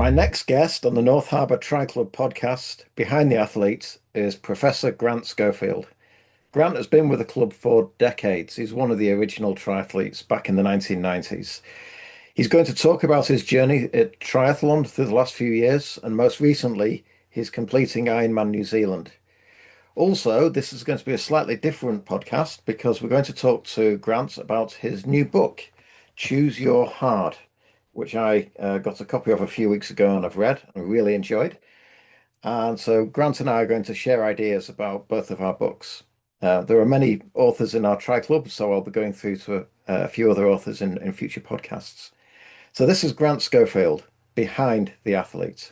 My next guest on the North Harbour Tri Club podcast, Behind the Athletes, is Professor Grant Schofield. Grant has been with the club for decades. He's one of the original triathletes back in the 1990s. He's going to talk about his journey at triathlon through the last few years, and most recently, he's completing Ironman New Zealand. Also, this is going to be a slightly different podcast because we're going to talk to Grant about his new book, Choose Your Hard, which I got a copy of a few weeks ago and I've read and really enjoyed. And so Grant and I are going to share ideas about both of our books. There are many authors in our Tri Club, so I'll be going through to a few other authors in future podcasts. So this is Grant Schofield, Behind the Athlete.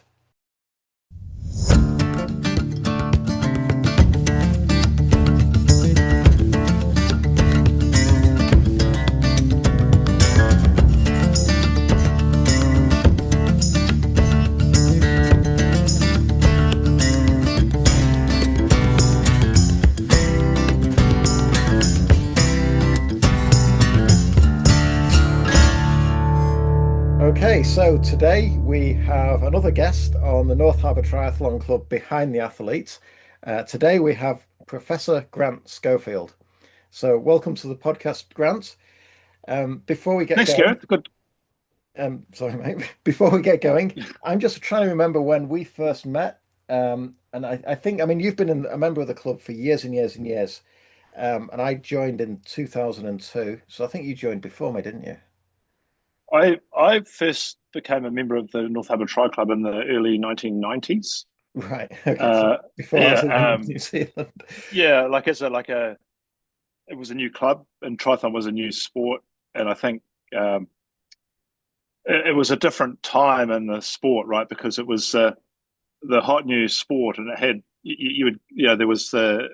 Okay, so today we have another guest on the North Harbour Triathlon Club Behind the Athletes. Today we have Professor Grant Schofield. So welcome to the podcast, Grant. Before we get Thanks, going, Gareth. Good. sorry, mate. Before we get going, I'm just trying to remember when we first met. And I think, I mean, you've been a member of the club for years and years and years. And I joined in 2002. So I think you joined before me, didn't you? I first became a member of the North Harbour Tri Club in the early 1990s. Right. Okay. So Uh, before I yeah, was in New Zealand. yeah, like as a it was a new club, and triathlon was a new sport, and I think it was a different time in the sport, right? Because it was the hot new sport, and it had you would there was the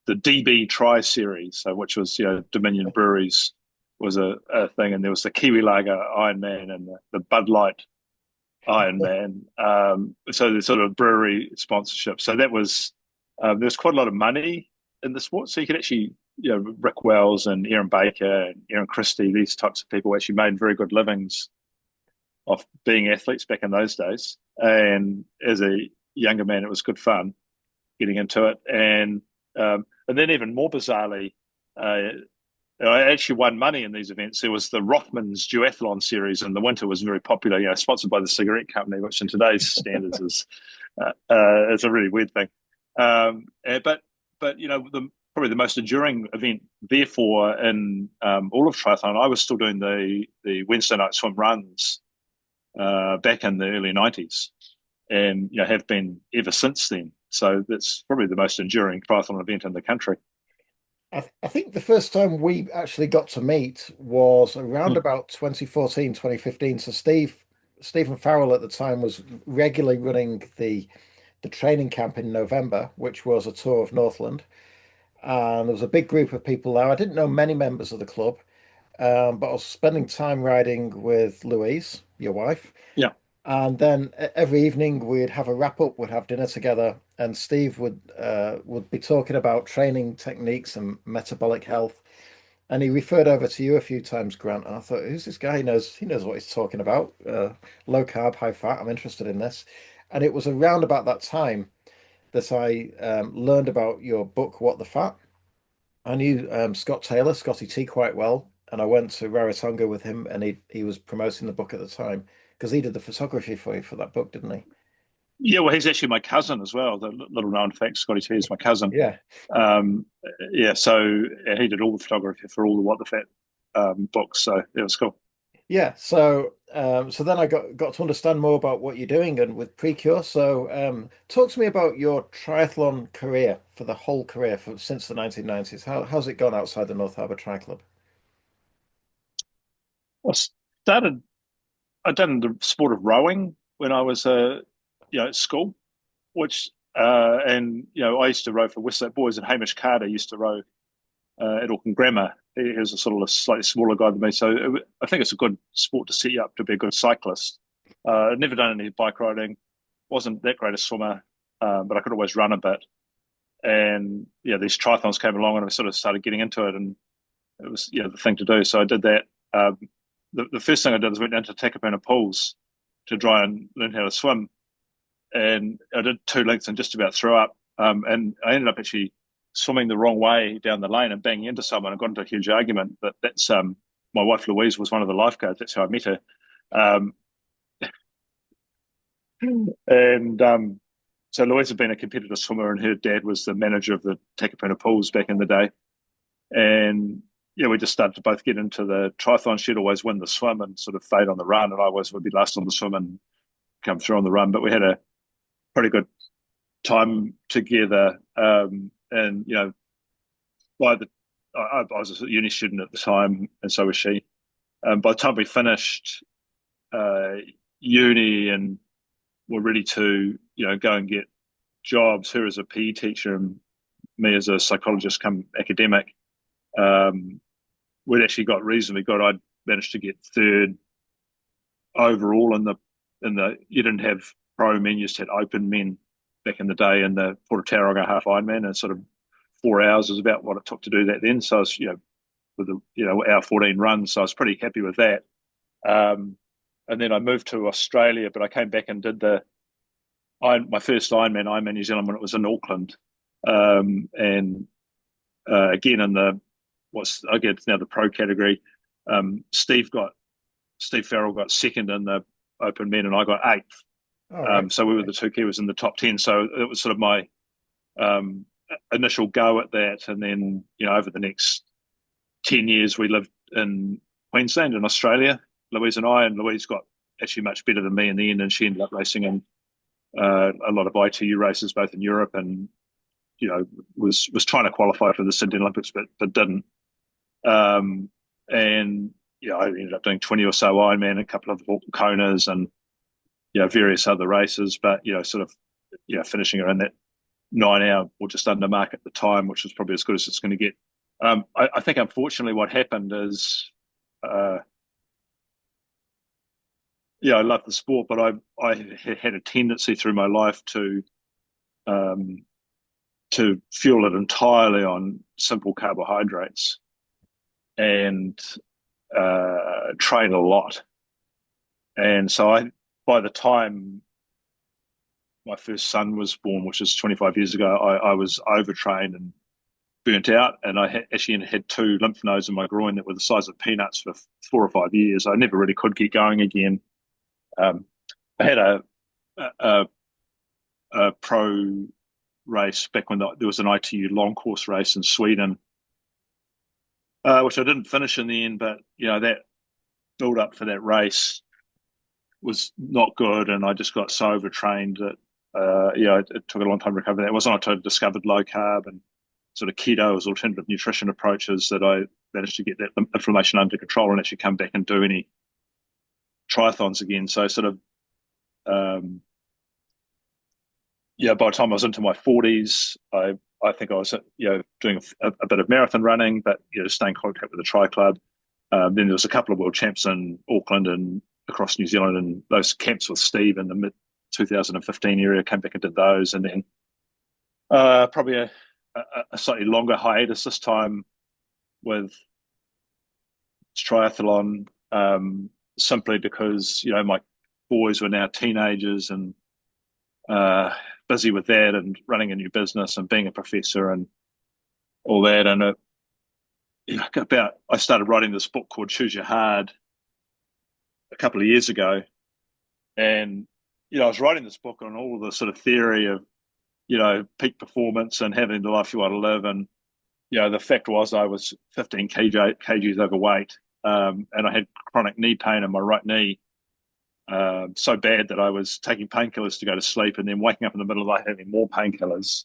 DB Tri Series, so which was Dominion Breweries was a thing, and there was the Kiwi Lager Ironman and the Bud Light Ironman. So the sort of brewery sponsorship. So that was there's quite a lot of money in the sport. So you could actually, Rick Wells and Aaron Baker and Aaron Christie, these types of people actually made very good livings off being athletes back in those days. And as a younger man, it was good fun getting into it. And then even more bizarrely, I actually won money in these events. There was the Rothmans Duathlon series in the winter was very popular, sponsored by the cigarette company, which in today's standards is a really weird thing. But probably the most enduring event, therefore, in all of triathlon, I was still doing the Wednesday night swim runs back in the early 90s, and have been ever since then. So that's probably the most enduring triathlon event in the country. I think the first time we actually got to meet was around Hmm. about 2014, 2015. So Stephen Farrell at the time was regularly running the training camp in November, which was a tour of Northland. And there was a big group of people there. I didn't know many members of the club, but I was spending time riding with Louise, your wife. Yeah. And then every evening we'd have a wrap up, we'd have dinner together, and Steve would be talking about training techniques and metabolic health. And he referred over to you a few times, Grant. And I thought, who's this guy? He knows what he's talking about. Low carb, high fat. I'm interested in this. And it was around about that time that I learned about your book, What the Fat. I knew Scott Taylor, Scotty T, quite well, and I went to Rarotonga with him, and he was promoting the book at the time because he did the photography for you for that book, didn't he? Yeah, well, he's actually my cousin as well. The little known fact, Scotty T is my cousin. Yeah, Um, yeah, so he did all the photography for all the What the Fat books. So it was cool. yeah. So then I got to understand more about what you're doing and with Precure. So talk to me about your triathlon career for the whole career for since the 1990s. How's it gone outside the North Harbour Tri Club? I started. I done the sport of rowing when I was at school, which and I used to row for Westlake Boys, and Hamish Carter used to row at Auckland Grammar. He was a sort of a slightly smaller guy than me, so I think it's a good sport to set you up to be a good cyclist. I'd never done any bike riding, wasn't that great a swimmer, but I could always run a bit. And these triathlons came along, and I sort of started getting into it, and it was the thing to do. So I did that. The first thing I did was went down to Takapuna Pools to try and learn how to swim. And I did 2 lengths and just about threw up. And I ended up actually swimming the wrong way down the lane and banging into someone and got into a huge argument. But that's my wife Louise was one of the lifeguards. That's how I met her. Um, and So Louise had been a competitive swimmer, and her dad was the manager of the Takapuna pools back in the day. And yeah, we just started to both get into the triathlon. She'd always win the swim and sort of fade on the run, and I always would be last on the swim and come through on the run. But we had a pretty good time together. And by the I was a uni student at the time, and so was she. By the time we finished uh, uni and were ready to go and get jobs, her as a PE teacher and me as a psychologist come academic, we'd actually got reasonably good. I'd managed to get third overall in the you didn't have pro men, you just had open men back in the day in the Port of Tauranga half Ironman, and sort of 4 hours is about what it took to do that then. So I was with the hour 14 runs, so I was pretty happy with that. And then I moved to Australia, but I came back and did my first Ironman New Zealand, when it was in Auckland. And again in the what's I guess now the pro category. Steve Farrell got second in the open men, and I got eighth. All right. So we were the two Kiwis in the top 10. So it was sort of my initial go at that. And then, over the next 10 years, we lived in Queensland in Australia, Louise and I, and Louise got actually much better than me in the end, and she ended up racing in a lot of ITU races, both in Europe, and was trying to qualify for the Sydney Olympics, but didn't. And I ended up doing 20 or so Ironman, a couple of Konas, and various other races, but sort of finishing around that 9 hour or just under mark at the time, which was probably as good as it's going to get. I think unfortunately what happened is, I love the sport, but I had a tendency through my life to fuel it entirely on simple carbohydrates and train a lot. And so by the time my first son was born, which is 25 years ago, I was overtrained and burnt out, and I actually had 2 lymph nodes in my groin that were the size of peanuts for 4 or 5 years. I never really could get going again. I had a pro race back when there was an ITU long course race in Sweden, which I didn't finish in the end, but that build up for that race was not good, and I just got so overtrained that it took a long time to recover. That wasn't until I discovered low carb and sort of keto as alternative nutrition approaches that I managed to get that inflammation under control and actually come back and do any triathlons again. So sort of by the time I was into my 40s, I think I was doing a bit of marathon running, but staying contact with the Tri Club. Then there was a couple of world champs in Auckland and across New Zealand, and those camps with Steve in the mid 2015 area, came back and did those, and then probably a slightly longer hiatus this time with triathlon, simply because my boys were now teenagers and busy with that and running a new business and being a professor and all that. And I started writing this book called Choose Your Hard a couple of years ago, and I was writing this book on all the sort of theory of peak performance and having the life you want to live. And the fact was I was 15 kgs overweight, and I had chronic knee pain in my right knee, so bad that I was taking painkillers to go to sleep and then waking up in the middle of the night having more painkillers.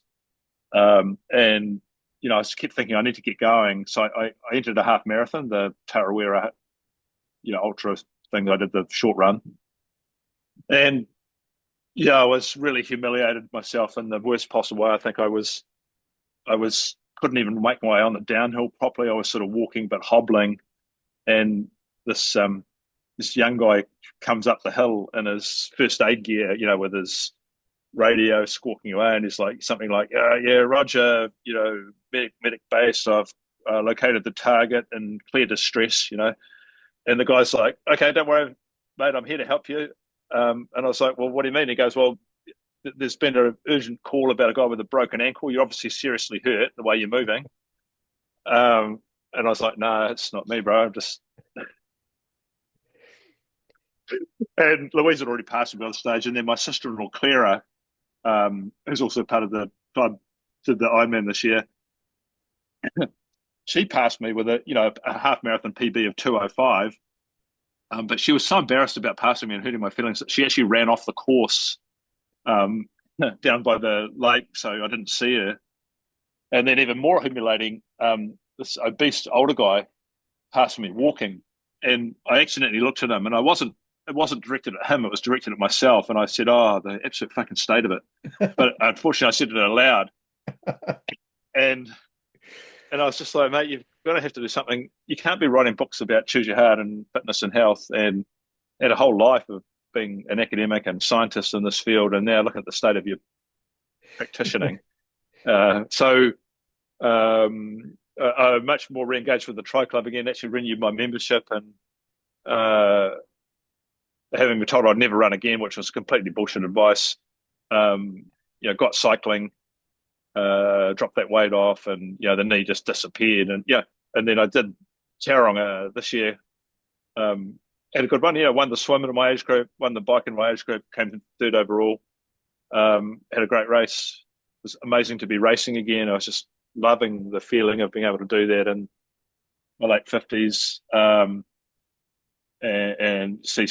And I just kept thinking I need to get going. So I entered a half marathon, the Tarawera, ultra thing. I did the short run, and I was really humiliated myself in the worst possible way. I think I couldn't even make my way on the downhill properly. I was sort of walking but hobbling, and this young guy comes up the hill in his first aid gear, with his radio squawking away, and he's like something like, "Yeah, Roger, medic base. I've located the target and clear distress." And the guy's like, "Okay, don't worry, mate. I'm here to help you." And I was like, well, what do you mean? He goes, well, there's been an urgent call about a guy with a broken ankle. You're obviously seriously hurt the way you're moving. And I was like, no, it's not me, bro. I'm just. And Louise had already passed me on stage, and then my sister-in-law Clara, who's also part of the club, did the Ironman this year. She passed me with a half marathon PB of 2:05. But she was so embarrassed about passing me and hurting my feelings that she actually ran off the course um, down by the lake, so I didn't see her. And then even more humiliating, this obese older guy passed me walking, and I accidentally looked at him, and it wasn't directed at him, it was directed at myself, and I said, "Oh, the absolute fucking state of it." But unfortunately, I said it aloud, and I was just like, "Mate, you've got to have to do something. You can't be writing books about choose your heart and fitness and health, and had a whole life of being an academic and scientist in this field, and now look at the state of your practicing." So I'm much more re-engaged with the Tri Club again. Actually, renewed my membership, and uh, having been told I'd never run again, which was completely bullshit advice. Got cycling, dropped that weight off, and the knee just disappeared. And and then I did Tauranga this year. Had a good one. Won the swim in my age group, won the bike in my age group, came third overall. Had a great race. It was amazing to be racing again. I was just loving the feeling of being able to do that in my late 50s. And see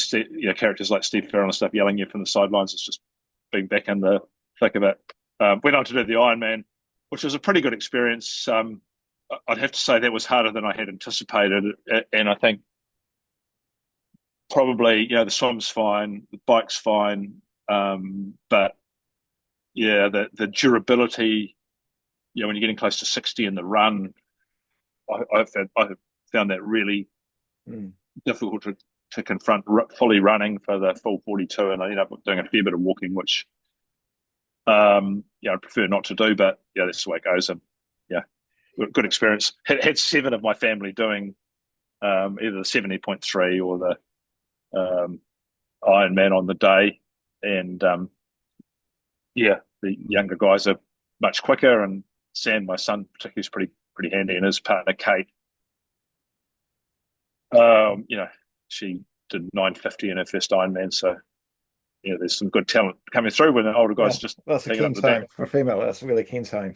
characters like Steve Farrell and stuff yelling at you from the sidelines. It's just being back in the thick of it. Went on to do the Ironman, which was a pretty good experience. I'd have to say that was harder than I had anticipated, and I think probably the swim's fine, the bike's fine, but the durability. When you're getting close to 60 in the run, I found that really difficult to confront fully running for the full 42, and I ended up doing a fair bit of walking, which I prefer not to do, but that's the way it goes. And good experience. Had 7 of my family doing either the 70.3 or the Ironman on the day, and the younger guys are much quicker, and Sam, my son, particularly, is pretty handy, and his partner Kate, she did 9:50 in her first Ironman, so there's some good talent coming through when the older guys Yeah, just that's a hanging keen up the back. time for a female. That's a really keen time.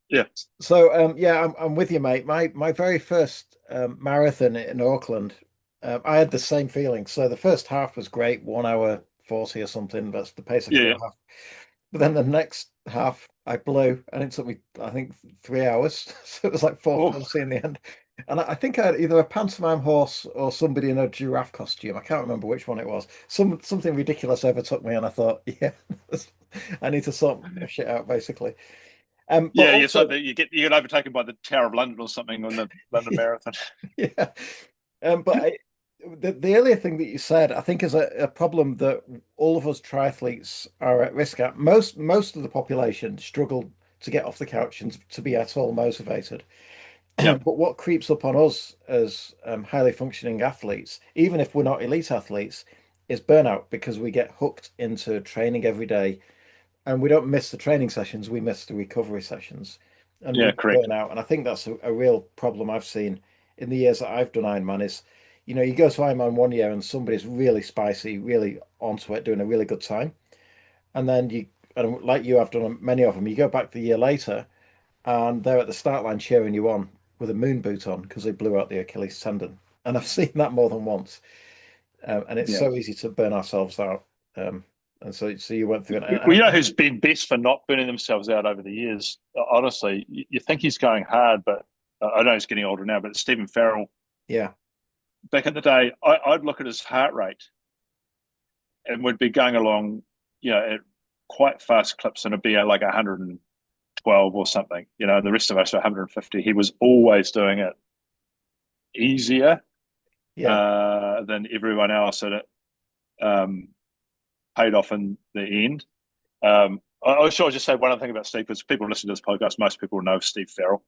Yeah, So, I'm with you, mate. My very first marathon in Auckland, I had the same feeling. So the first half was great, 1 hour 40 or something. That's the pace I could do yeah, a half. But then the next half I blew, and it took me, I think, 3 hours. So it was like oh, 4:40 in the end. And I think I had either a pantomime horse or somebody in a giraffe costume. I can't remember which one it was. Something ridiculous overtook me, and I thought, yeah, I need to sort my shit out, basically. But yeah. It's like also, that you get overtaken by the Tower of London or something on the London Marathon. yeah. But the earlier thing that you said, I think, is a problem that all of us triathletes are at risk at. Most of the population struggle to get off the couch and to be at all motivated. Yeah, But what creeps up on us as highly functioning athletes, even if we're not elite athletes, is burnout because we get hooked into training every day and we don't miss the training sessions, we miss the recovery sessions, and we yeah, correct. burn out. And I think that's a real problem I've seen in the years that I've done Ironman is, you go to Ironman one year and somebody's really spicy, really onto it, doing a really good time. And then and like you have done many of them, you go back the year later and they're at the start line cheering you on with a moon boot on because they blew out the Achilles tendon. And I've seen that more than once. And it's Yeah. so easy to burn ourselves out. And so you went through it. Well, who's been best for not burning themselves out over the years? Honestly, you think he's going hard, but I know he's getting older now. But Stephen Farrell, Yeah, back in the day, I'd look at his heart rate and would be going along, at quite fast clips, and it'd be like 112 or something. The rest of us are 150. He was always doing it easier yeah. than everyone else, and it paid off in the end. I should just say one other thing about Steve, because people listen to this podcast, most people know Steve Farrell.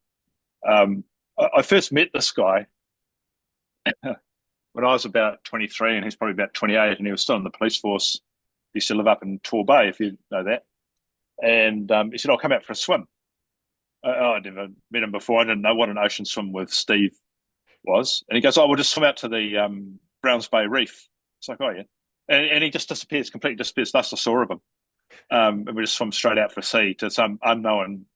I first met this guy when I was about 23 and he's probably about 28, and he was still in the police force. He used to live up in Torbay, if you know that. And he said, "I'll come out for a swim." I'd never met him before. I didn't know what an ocean swim with Steve was. And he goes, "Oh, we'll just swim out to the Browns Bay Reef." It's like, "Oh, yeah." And he just disappears, completely disappears. That's the saw of him. And we just swim straight out for sea to some unknown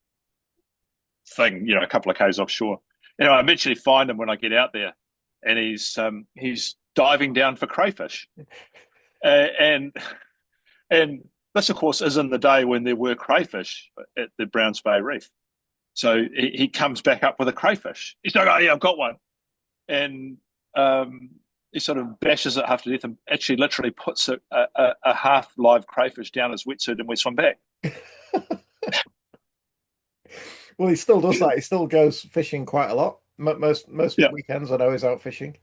thing, a couple of k's offshore. I eventually find him when I get out there, and he's diving down for crayfish. And this, of course, is in the day when there were crayfish at the Browns Bay Reef. So he comes back up with a crayfish. He's like, "Oh, yeah, I've got one." And he sort of bashes it half to death and actually literally puts a half live crayfish down his wetsuit, and we swim back. Well, he still does that. He still goes fishing quite a lot. Most Yeah, weekends, I know he's out fishing,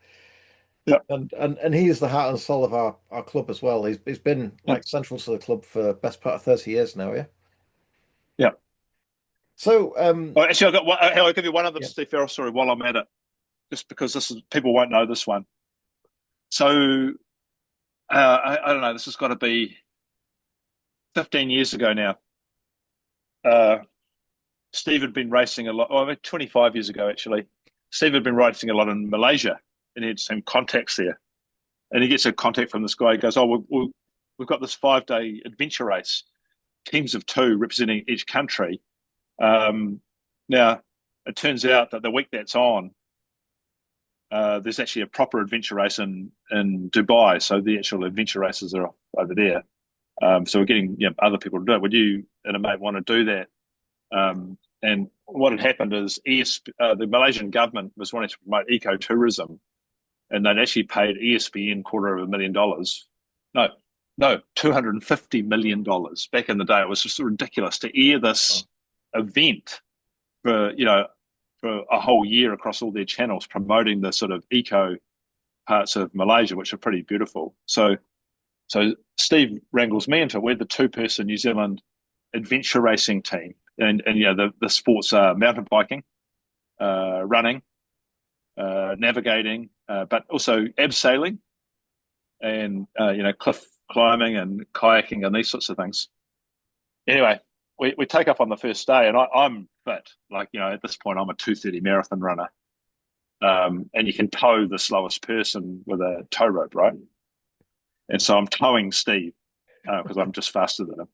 yeah, and he is the heart and soul of our club as well. He's been yeah, like central to the club for the best part of 30 years now. Yeah. yeah. So Oh, actually, I'll give you one other yeah. Steve Farrell story while I'm at it, just because people won't know this one. So I don't know. This has got to be 15 years ago now. Uh, Steve had been racing a lot. Oh, I mean, 25 years ago, actually. Steve had been racing a lot in Malaysia, and he had some contacts there. And he gets a contact from this guy. He goes, "Oh, we've got this 5-day adventure race, teams of 2 representing each country." Now, it turns out that the week that's on, there's actually a proper adventure race in Dubai. So the actual adventure races are over there. So we're getting other people to do it. Would you and a mate want to do that? And what had happened is the Malaysian government was wanting to promote ecotourism, and they'd actually paid ESPN $250,000. No, no, $250 million back in the day. It was just ridiculous to air this Oh, event for a whole year across all their channels, promoting the sort of eco parts of Malaysia, which are pretty beautiful. So Steve wrangles me into it. We're the 2-person New Zealand adventure racing team, and the sports are mountain biking, running, navigating, but also abseiling and cliff climbing and kayaking and these sorts of things. Anyway, we take up on the first day, and I'm fit. Like, at this point, I'm a 2:30 marathon runner, and you can tow the slowest person with a tow rope, right? And so I'm towing Steve because I'm just faster than him.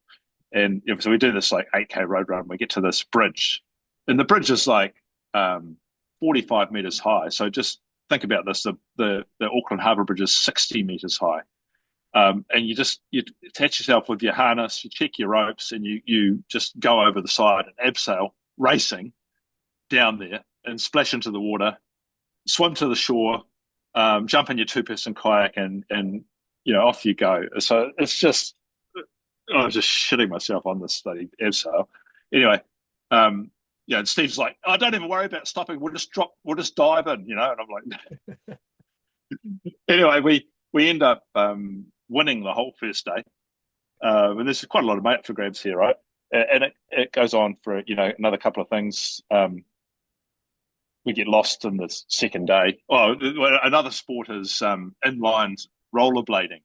And so we do this like 8K road run. We get to this bridge, and the bridge is like 45 meters high. So just think about this: the Auckland Harbour Bridge is 60 meters high, and you attach yourself with your harness, you check your ropes, and you just go over the side and abseil racing down there and splash into the water, swim to the shore, jump in your 2-person kayak, and off you go. So it's just I was just shitting myself on this study abseil. Anyway, and Steve's like, "Oh, don't even worry about stopping. We'll just dive in, And I'm like, anyway, we end up winning the whole first day. And there's quite a lot of mate for grabs here, right? And it goes on for another couple of things. We get lost in the second day. Oh, another sport is inline rollerblading,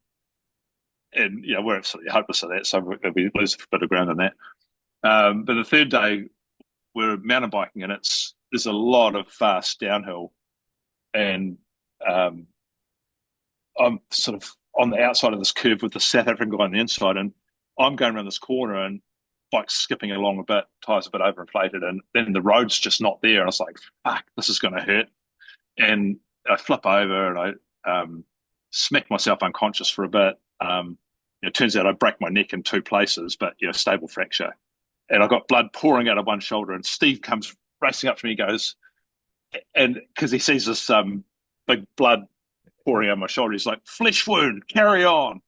and we're absolutely hopeless at that, so we lose a bit of ground on that. But the third day, we're mountain biking, and there's a lot of fast downhill, and I'm sort of on the outside of this curve with the South African guy on the inside, and I'm going around this corner, and bike's skipping along a bit, tires a bit overinflated, and then the road's just not there, and I was like, "Fuck, this is going to hurt." And I flip over, and I smack myself unconscious for a bit. It turns out I break my neck in 2 places, but stable fracture, and I got blood pouring out of one shoulder. And Steve comes racing up to me, he goes, and because he sees this big blood pouring out my shoulder, he's like, "Flesh wound, carry on."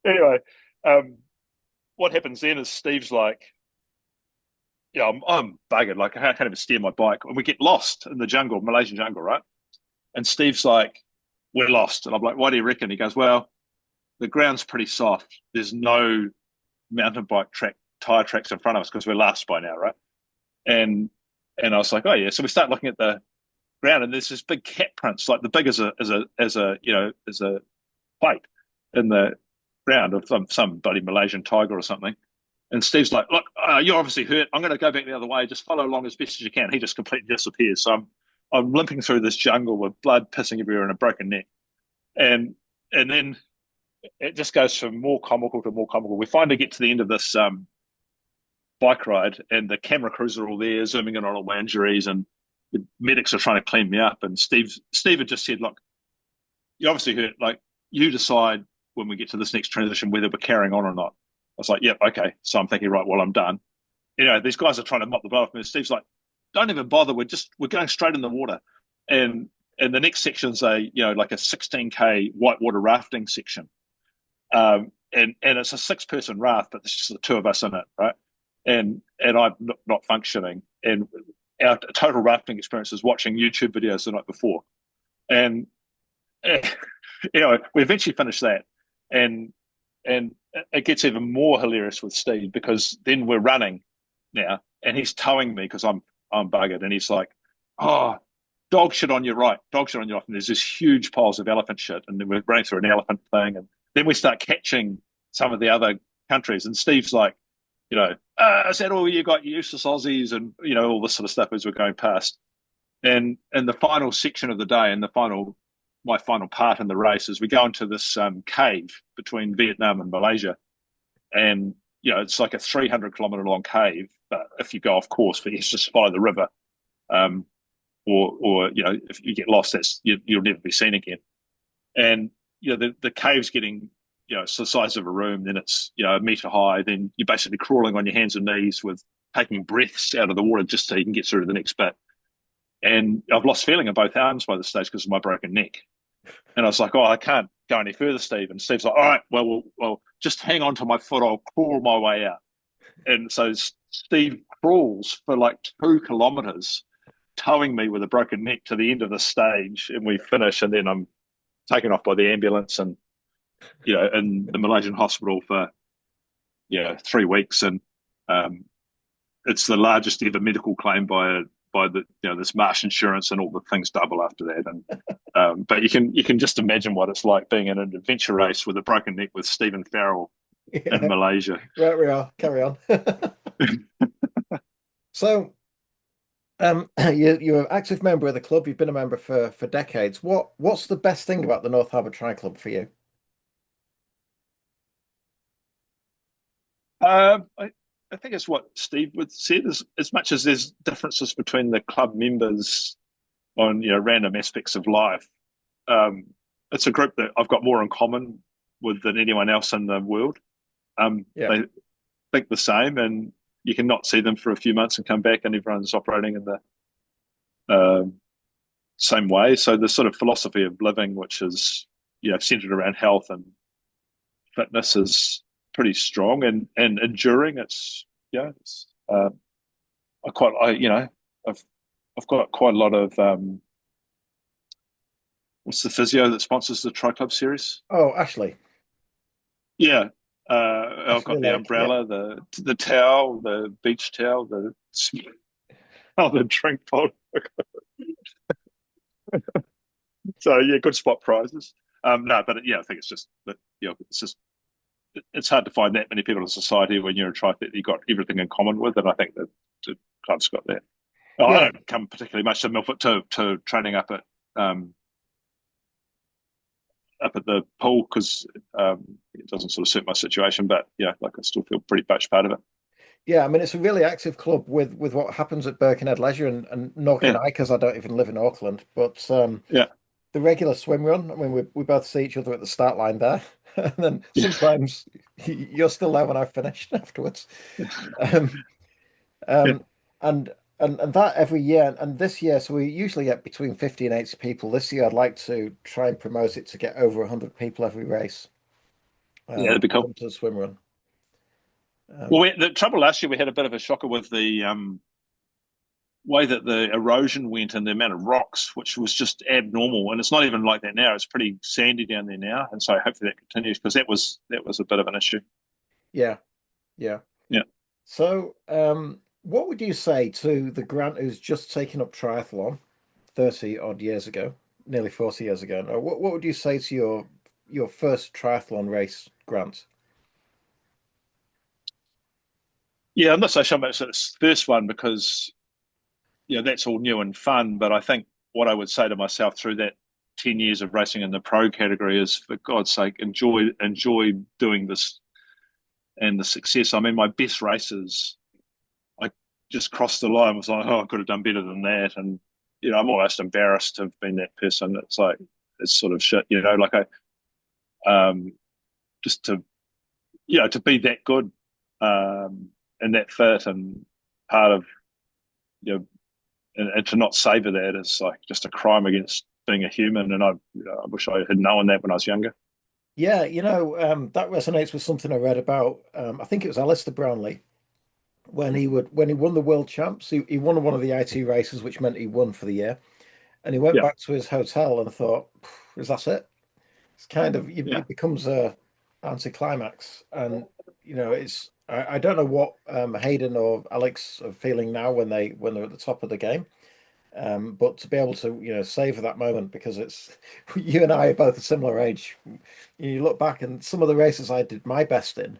Anyway, what happens then is Steve's like, I'm buggered, like I can't even steer my bike, and we get lost in the jungle, Malaysian jungle, right? And Steve's like, "We're lost," and I'm like, "Why do you reckon?" He goes, "Well, the ground's pretty soft. There's no mountain bike tire tracks in front of us because we're last by now, right?" And I was like, "Oh yeah." So we start looking at the ground, and there's this big cat prints, like the big as a plate in the ground of some bloody Malaysian tiger or something. And Steve's like, "Look, you're obviously hurt. I'm going to go back the other way. Just follow along as best as you can." He just completely disappears. So I'm limping through this jungle with blood pissing everywhere and a broken neck, and then it just goes from more comical to more comical. We finally get to the end of this bike ride, and the camera crews are all there, zooming in on all my injuries, and the medics are trying to clean me up. And Steve had just said, "Look, you obviously hurt. Like, you decide when we get to this next transition whether we're carrying on or not." I was like, "Yep, okay." So I'm thinking, right, well, I'm done. These guys are trying to mop the blood off me. And Steve's like, "Don't even bother. We're going straight in the water." And the next section's like a 16K whitewater rafting section. And it's a 6-person raft, but there's just the two of us in it, right? And I'm not functioning. And our total rafting experience is watching YouTube videos the night before. And we eventually finish that, and it gets even more hilarious with Steve, because then we're running now, and he's towing me because I'm buggered, and he's like, "Oh, dog shit on your right, dog shit on your left," and there's this huge piles of elephant shit, and then we're running through an elephant thing, and then we start catching some of the other countries, and Steve's like, "Is that all you got, you useless Aussies?" and all this sort of stuff as we're going past. And the final section of the day, and my final part in the race, is we go into this cave between Vietnam and Malaysia, and it's like a 300-kilometer long cave. But if you go off course, but you just follow the river, or if you get lost, you'll never be seen again. And the cave's getting it's the size of a room. Then it's a meter high. Then you're basically crawling on your hands and knees with taking breaths out of the water just so you can get through to the next bit. And I've lost feeling in both arms by this stage because of my broken neck. And I was like, "Oh, I can't go any further, Steve." And Steve's like, "All right, well, just hang on to my foot. I'll crawl my way out." And so Steve crawls for like 2 kilometers, towing me with a broken neck to the end of the stage. And we finish, and then I'm taken off by the ambulance, and in the Malaysian hospital for 3 weeks. And it's the largest ever medical claim by the this Marsh insurance, and all the things double after that. And but you can just imagine what it's like being in an adventure race with a broken neck with Stephen Farrell in Yeah, Malaysia. right we are. Carry on. So, you're an active member of the club. You've been a member for decades. What's the best thing about the North Harbour Tri Club for you? I think it's what Steve would said. As much as there's differences between the club members on random aspects of life, um, it's a group that I've got more in common with than anyone else in the world. Yeah, They think the same, and you can not see them for a few months and come back, and everyone's operating in the um same way. So the sort of philosophy of living, which is centered around health and fitness, is pretty strong and enduring. It's it's I've I've got quite a lot of what's the physio that sponsors the Tri Club series? oh, Ashley. Yeah, I've Ashley got the Lake. Yeah. umbrella, the towel, the beach towel, the drink bottle. So yeah, good spot prizes. No, but I think it's just that it's hard to find that many people in society when you're a triathlete you've got everything in common with, and I think that the club's got that. I Yeah, don't come particularly much to Milford to training um, up at the pool because it doesn't sort of suit my situation, but like I still feel pretty much part of it. yeah. I mean, it's a really active club with what happens at Birkenhead Leisure, and not going Yeah, to because I don't even live in Auckland, but yeah, the regular swim run. I mean, we both see each other at the start line there, and then yeah, sometimes you're still there when I've finished afterwards. yeah, Um, yeah. um, and that every year, and this year, so we usually get between 50 and 80 people. This year, I'd like to try and promote it to get over 100 people every race, That'd be cool. come to the swim run. Well, Um, the trouble last year we had a bit of a shocker with the way that the erosion went and the amount of rocks, which was just abnormal. And it's not even like that now. It's pretty sandy down there now, and so hopefully that continues because that was a bit of an issue. yeah, yeah. Yeah. So, what would you say to the Grant who's just taken up triathlon, 30 odd years ago, nearly 40 years ago now. What would you say to your first triathlon race, Grant? Yeah, I'm not so sure about this first one because that's all new and fun. But I think what I would say to myself through that 10 years of racing in the pro category is, for God's sake, enjoy doing this and the success. I mean, my best races, I just crossed the line. Was like, oh, I could have done better than that, and I'm almost embarrassed to have been that person. It's like it's sort of shit, like just to to be that good and that fit and part of and to not savor that is like just a crime against being a human. And I wish I had known that when I was younger. Yeah, that resonates with something I read about. I think it was Alistair Brownlee when he won the world champs. He won one of the IT races, which meant he won for the year. And he went Yeah, back to his hotel and thought, "Is that it?" It's kind of yeah, it becomes a anticlimax, and it's I don't know what Hayden or Alex are feeling now when they're at the top of the game. But to be able to, savor that moment because it's you and I are both a similar age. You look back and some of the races I did my best in,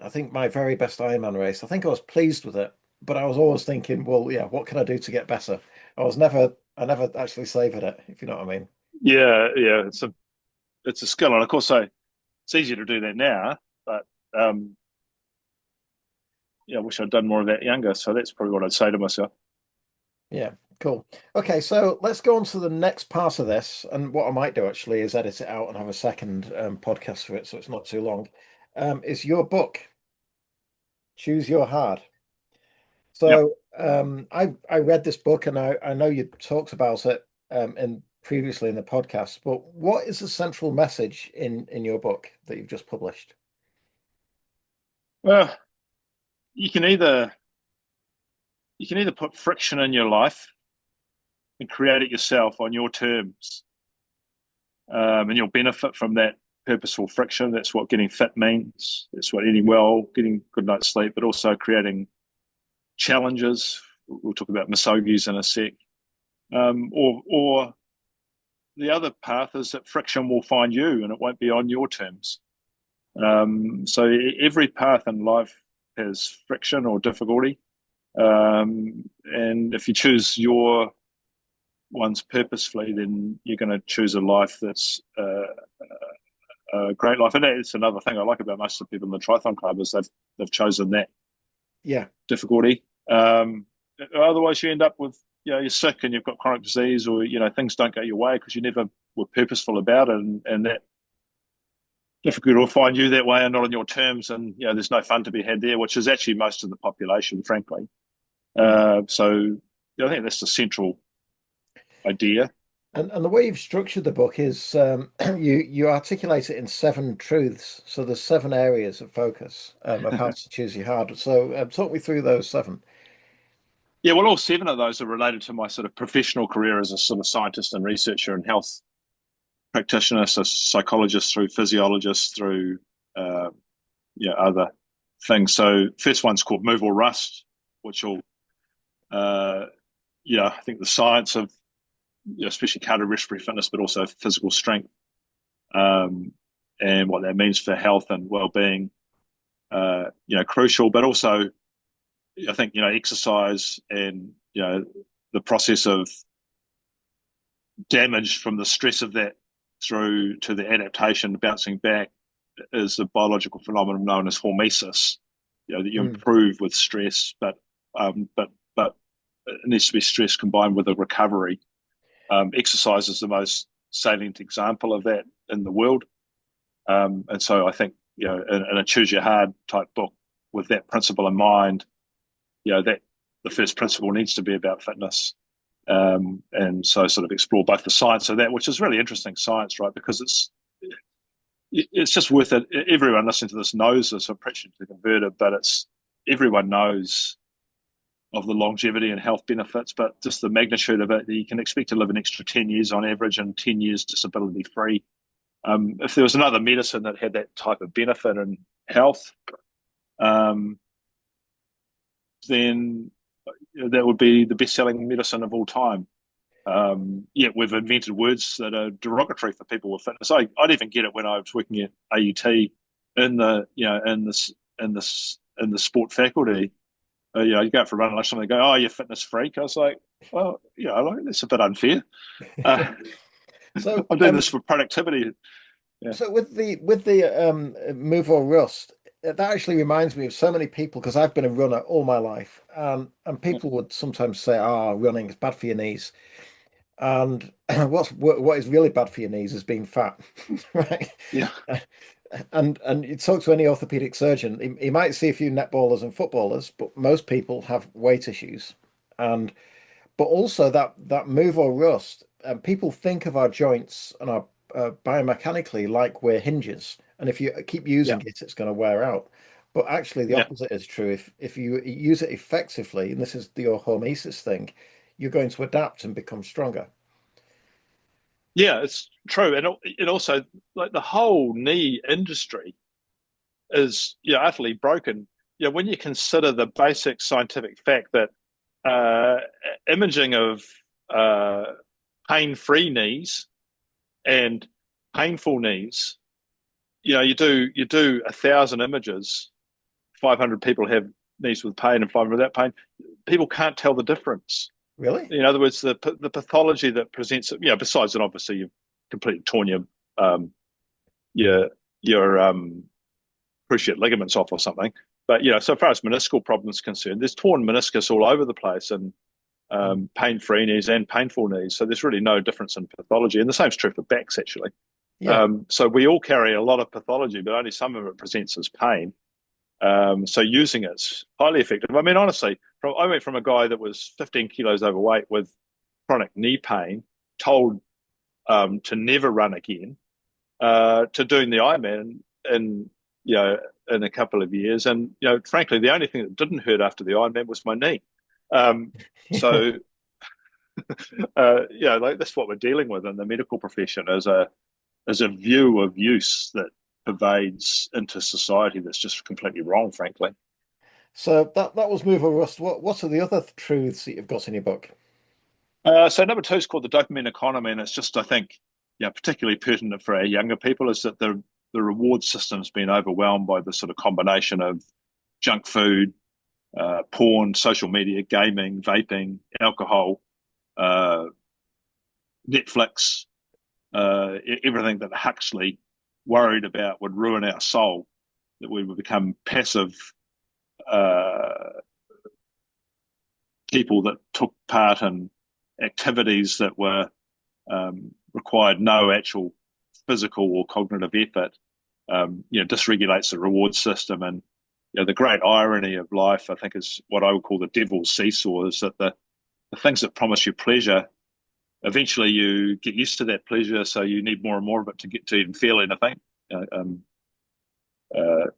I think my very best Ironman race, I think I was pleased with it, but I was always thinking, well, yeah, what can I do to get better? I never actually savored it, if you know what I mean. yeah. It's a skill, and of course, it's easier to do that now. But um, I wish I'd done more of that younger. So that's probably what I'd say to myself. Yeah, cool. Okay, so let's go on to the next part of this. And what I might do actually is edit it out and have a second podcast for it so it's not too long. Is your book, Choose Your Hard. Yeah. So I read this book and I know you talked about it in previously in the podcast, but what is the central message in your book that you've just published? Well, you can either put friction in your life and create it yourself on your terms, and you'll benefit from that purposeful friction. That's what getting fit means. That's what eating well, getting good night's sleep, but also creating challenges. We'll talk about misogis in a sec. Or the other path is that friction will find you and it won't be on your terms. So every path in life has friction or difficulty. And if you choose your ones purposefully, then you're going to choose a life that's a great life. And that's another thing I like about most of the people in the triathlon club is they've chosen that Yeah, difficulty. Otherwise, you end up with you're sick and you've got chronic disease, or things don't go your way because you never were purposeful about it, and that difficulty will find you that way and not on your terms, and there's no fun to be had there, which is actually most of the population, frankly. mm. So I think that's the central idea. And the way you've structured the book is you articulate it in seven truths. So there's seven areas of focus of how to choose your hard. So talk me through those seven. Yeah, well, all seven of those are related to my sort of professional career as a sort of scientist and researcher and health practitioner, so psychologist through physiologist through uh, other things. So first one's called Move or Rust, which will I think the science of especially cardiorespiratory fitness, but also physical strength, and what that means for health and well-being, crucial. But also, I think exercise and the process of damage from the stress of that through to the adaptation, bouncing back, is a biological phenomenon known as hormesis. That you Mm. improve with stress, but it needs to be stress combined with a recovery. Exercise is the most salient example of that in the world, and so I think in a choose your hard type book with that principle in mind, that the first principle needs to be about fitness. And so sort of explore both the science of that, which is really interesting science, right? Because it's just worth it. Everyone listening to this knows this. I'm preaching to the converted, but everyone knows of the longevity and health benefits, but just the magnitude of it. You can expect to live an extra 10 years on average and 10 years disability free. If there was another medicine that had that type of benefit in health, um, then that would be the best selling medicine of all time. Yet we've invented words that are derogatory for people with fitness. I'd even get it when I was working at AUT in the in the sport faculty. You go out for a run and lunch, and they go, "Oh, you're a fitness freak." I was like, "Well, like, that's a bit unfair. Uh, So, I'm doing this for productivity." Yeah, so with the move or rust, that actually reminds me of so many people because I've been a runner all my life, and yeah, people would sometimes say, "Ah, running is bad for your knees." And what is really bad for your knees is being fat, right? yeah, And you talk to any orthopedic surgeon, he might see a few netballers and footballers, but most people have weight issues. And but also that move or rust, people think of our joints and our biomechanically like we're hinges, and if you keep yeah, using it, it's going to wear out. But actually, the yeah. opposite is true. If you use it effectively, and this is your hormesis thing, you're going to adapt and become stronger. Yeah, it's true, and also like the whole knee industry is utterly broken. When you consider the basic scientific fact that uh, imaging of uh, pain-free knees and painful knees, you do 1,000 images, 500 people have knees with pain and 500 without pain. People can't tell the difference. Really? In other words, the pathology that presents, besides that, obviously you've completely torn um, your your cruciate ligaments off or something. But so far as meniscal problems concerned, there's torn meniscus all over the place, and pain-free knees and painful knees. So there's really no difference in pathology, and the same is true for backs actually. Yeah. So we all carry a lot of pathology, but only some of it presents as pain. So using it's highly effective. I mean, honestly, I went from a guy that was 15 kilos overweight with chronic knee pain, told to never run again, to doing the Ironman in in a couple of years. And frankly, the only thing that didn't hurt after the Ironman was my knee. Um, so like that's what we're dealing with in the medical profession is a view of use that pervades into society that's just completely wrong, frankly. So that was move or rust. What are the other truths that you've got in your book? So number two is called the dopamine economy, and it's just, I think, particularly pertinent for our younger people, is that the reward system's been overwhelmed by the sort of combination of junk food, porn, social media, gaming, vaping, alcohol, uh, Netflix, everything that Huxley worried about would ruin our soul, that we would become passive uh, people that took part in activities that were required no actual physical or cognitive effort, dysregulates the reward system. And the great irony of life, I think, is what I would call the devil's seesaw, is that the things that promise you pleasure, eventually you get used to that pleasure, so you need more and more of it to get to even feel anything.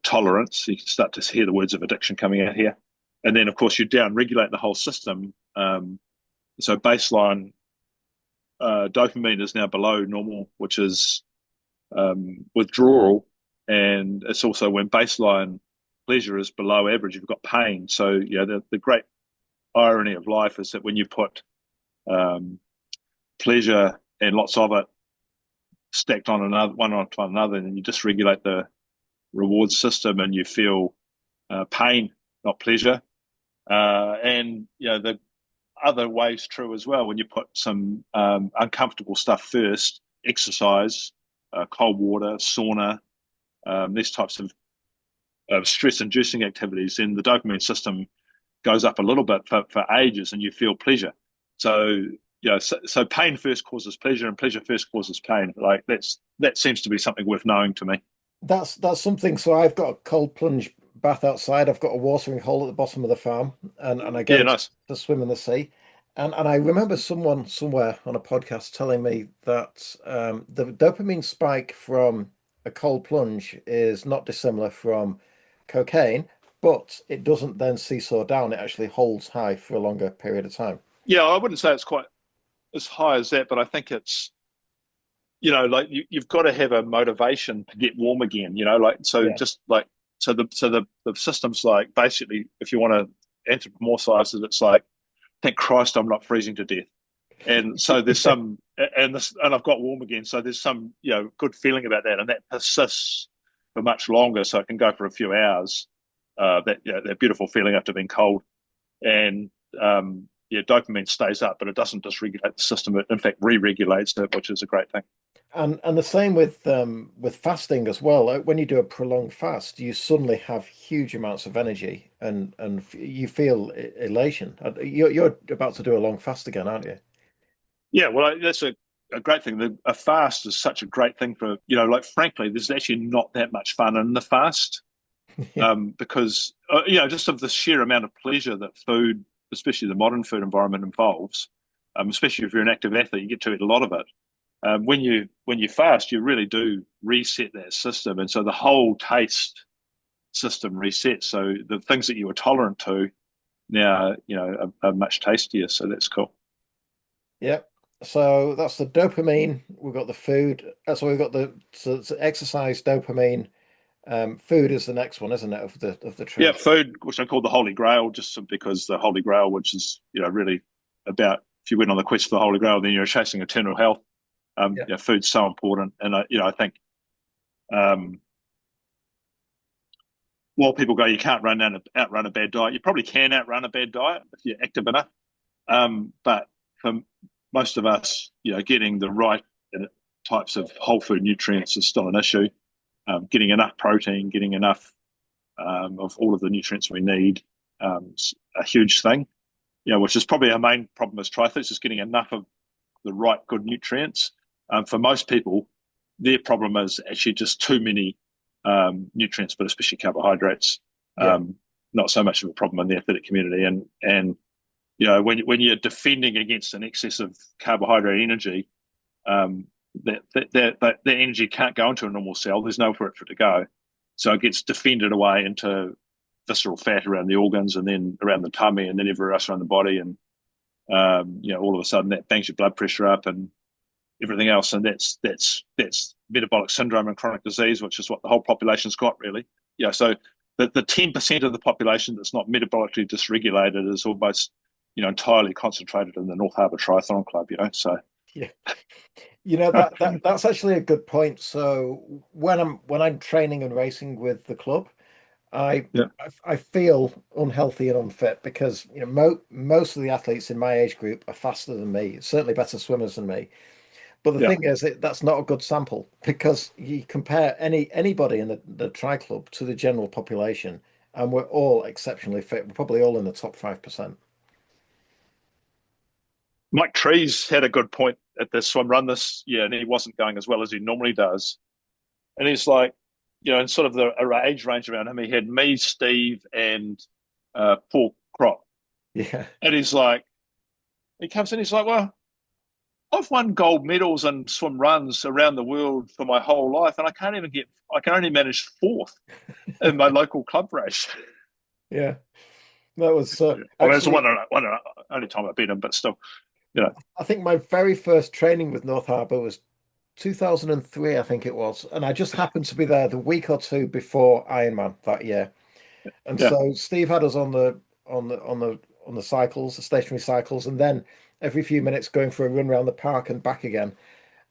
Tolerance, you can start to hear the words of addiction coming out here. And then, of course, you down regulate the whole system. So baseline dopamine is now below normal, which is withdrawal, and it's also when baseline pleasure is below average, you've got pain. So the great irony of life is that when you put pleasure and lots of it stacked on another one on another, and you dysregulate the reward system, and you feel pain, not pleasure. And the other way's true as well. When you put some uncomfortable stuff first, exercise, cold water, sauna, these types of stress-inducing activities, then the dopamine system goes up a little bit for ages, and you feel pleasure. So so pain first causes pleasure, and pleasure first causes pain. Like that seems to be something worth knowing to me. That's something. So I've got a cold plunge bath outside. I've got a watering hole at the bottom of the farm, and I Yeah, go nice. to swim in the sea. And I remember someone somewhere on a podcast telling me that the dopamine spike from a cold plunge is not dissimilar from cocaine, but it doesn't then seesaw down. It actually holds high for a longer period of time. Yeah, I wouldn't say it's quite as high as that, but I think it's like you've got to have a motivation to get warm again. Like so, Yeah. just like the system's like basically, if you want to anthropomorphize it, it's like, thank Christ I'm not freezing to death. And so there's Yeah. some, and I've got warm again. So there's some, good feeling about that, and that persists for much longer. So it can go for a few hours. That beautiful feeling after being cold, and dopamine stays up, but it doesn't dysregulate the system. It in fact re-regulates it, which is a great thing. And the same with fasting as well. Like when you do a prolonged fast, you suddenly have huge amounts of energy and you feel elation. You're about to do a long fast again, aren't you? Yeah, well, that's a great thing. A fast is such a great thing for, like, frankly, there's actually not that much fun in the fast, Yeah. because, just of the sheer amount of pleasure that food, especially the modern food environment, involves, especially if you're an active athlete, you get to eat a lot of it. When you fast, you really do reset that system, and so the whole taste system resets. So the things that you were tolerant to now, are much tastier. So that's cool. Yep. So that's the dopamine. We've got the food. So we've got so exercise, dopamine. Food is the next one, isn't it? Of the Yeah, tree. food, which I call the Holy Grail, just because the Holy Grail, which is really about, if you went on the quest for the Holy Grail, then you're chasing eternal health. Yeah. Food's so important, and I think, um, while people go, you can't outrun a bad diet. You probably can outrun a bad diet if you're active enough. But for most of us, getting the right types of whole food nutrients is still an issue. Getting enough protein, getting enough of all of the nutrients we need, is a huge thing. Which is probably our main problem as triathletes, is getting enough of the right good nutrients. For most people, their problem is actually just too many nutrients, but especially carbohydrates. Yeah. Um, Not so much of a problem in the athletic community, and when you're defending against an excess of carbohydrate energy, that energy can't go into a normal cell. There's nowhere for it to go, so it gets defended away into visceral fat around the organs, and then around the tummy, and then everywhere else around the body, and all of a sudden that bangs your blood pressure up and everything else, and that's metabolic syndrome and chronic disease, which is what the whole population's got, really. So the 10% of the population that's not metabolically dysregulated is almost entirely concentrated in the North Harbour Triathlon Club. So Yeah. That's actually a good point. So when I'm training and racing with the club, I yeah, I feel unhealthy and unfit because most of the athletes in my age group are faster than me, certainly better swimmers than me. But the yeah. thing is, that's not a good sample because you compare anybody in the tri club to the general population, and we're all exceptionally fit. We're probably all in the top 5%. Mike Trees had a good point at this swim run this year, and he wasn't going as well as he normally does. And he's like, in sort of the age range around him, he had me, Steve, and Paul Crop. Yeah. And he's like, he comes in, he's like, well, I've won gold medals and swim runs around the world for my whole life, and I can only manage fourth in my local club race. Yeah. That was I mean, it's the actually, only time I beat him, but still, you know, I think my very first training with North Harbour was 2003, I think it was. And I just happened to be there the week or two before Ironman that year. And yeah, so Steve had us on the cycles, the stationary cycles, and then every few minutes going for a run around the park and back again.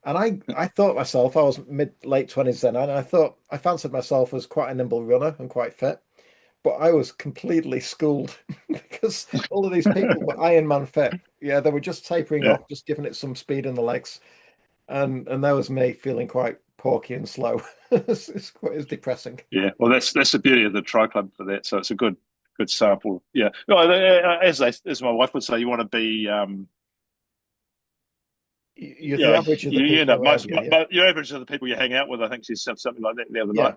And I thought myself, I was mid late 20s then, and I thought I fancied myself as quite a nimble runner and quite fit. But I was completely schooled because all of these people were Ironman fit. Yeah, they were just tapering yeah, off, just giving it some speed in the legs. And that was me feeling quite porky and slow. It's depressing. yeah. Well, that's the beauty of the Tri Club for that. So it's a good sample. Yeah. No, as my wife would say, you want to be, You're the average of the you end people up around most, you. Yeah. but your average of the people you hang out with. I think she said something like that the other night.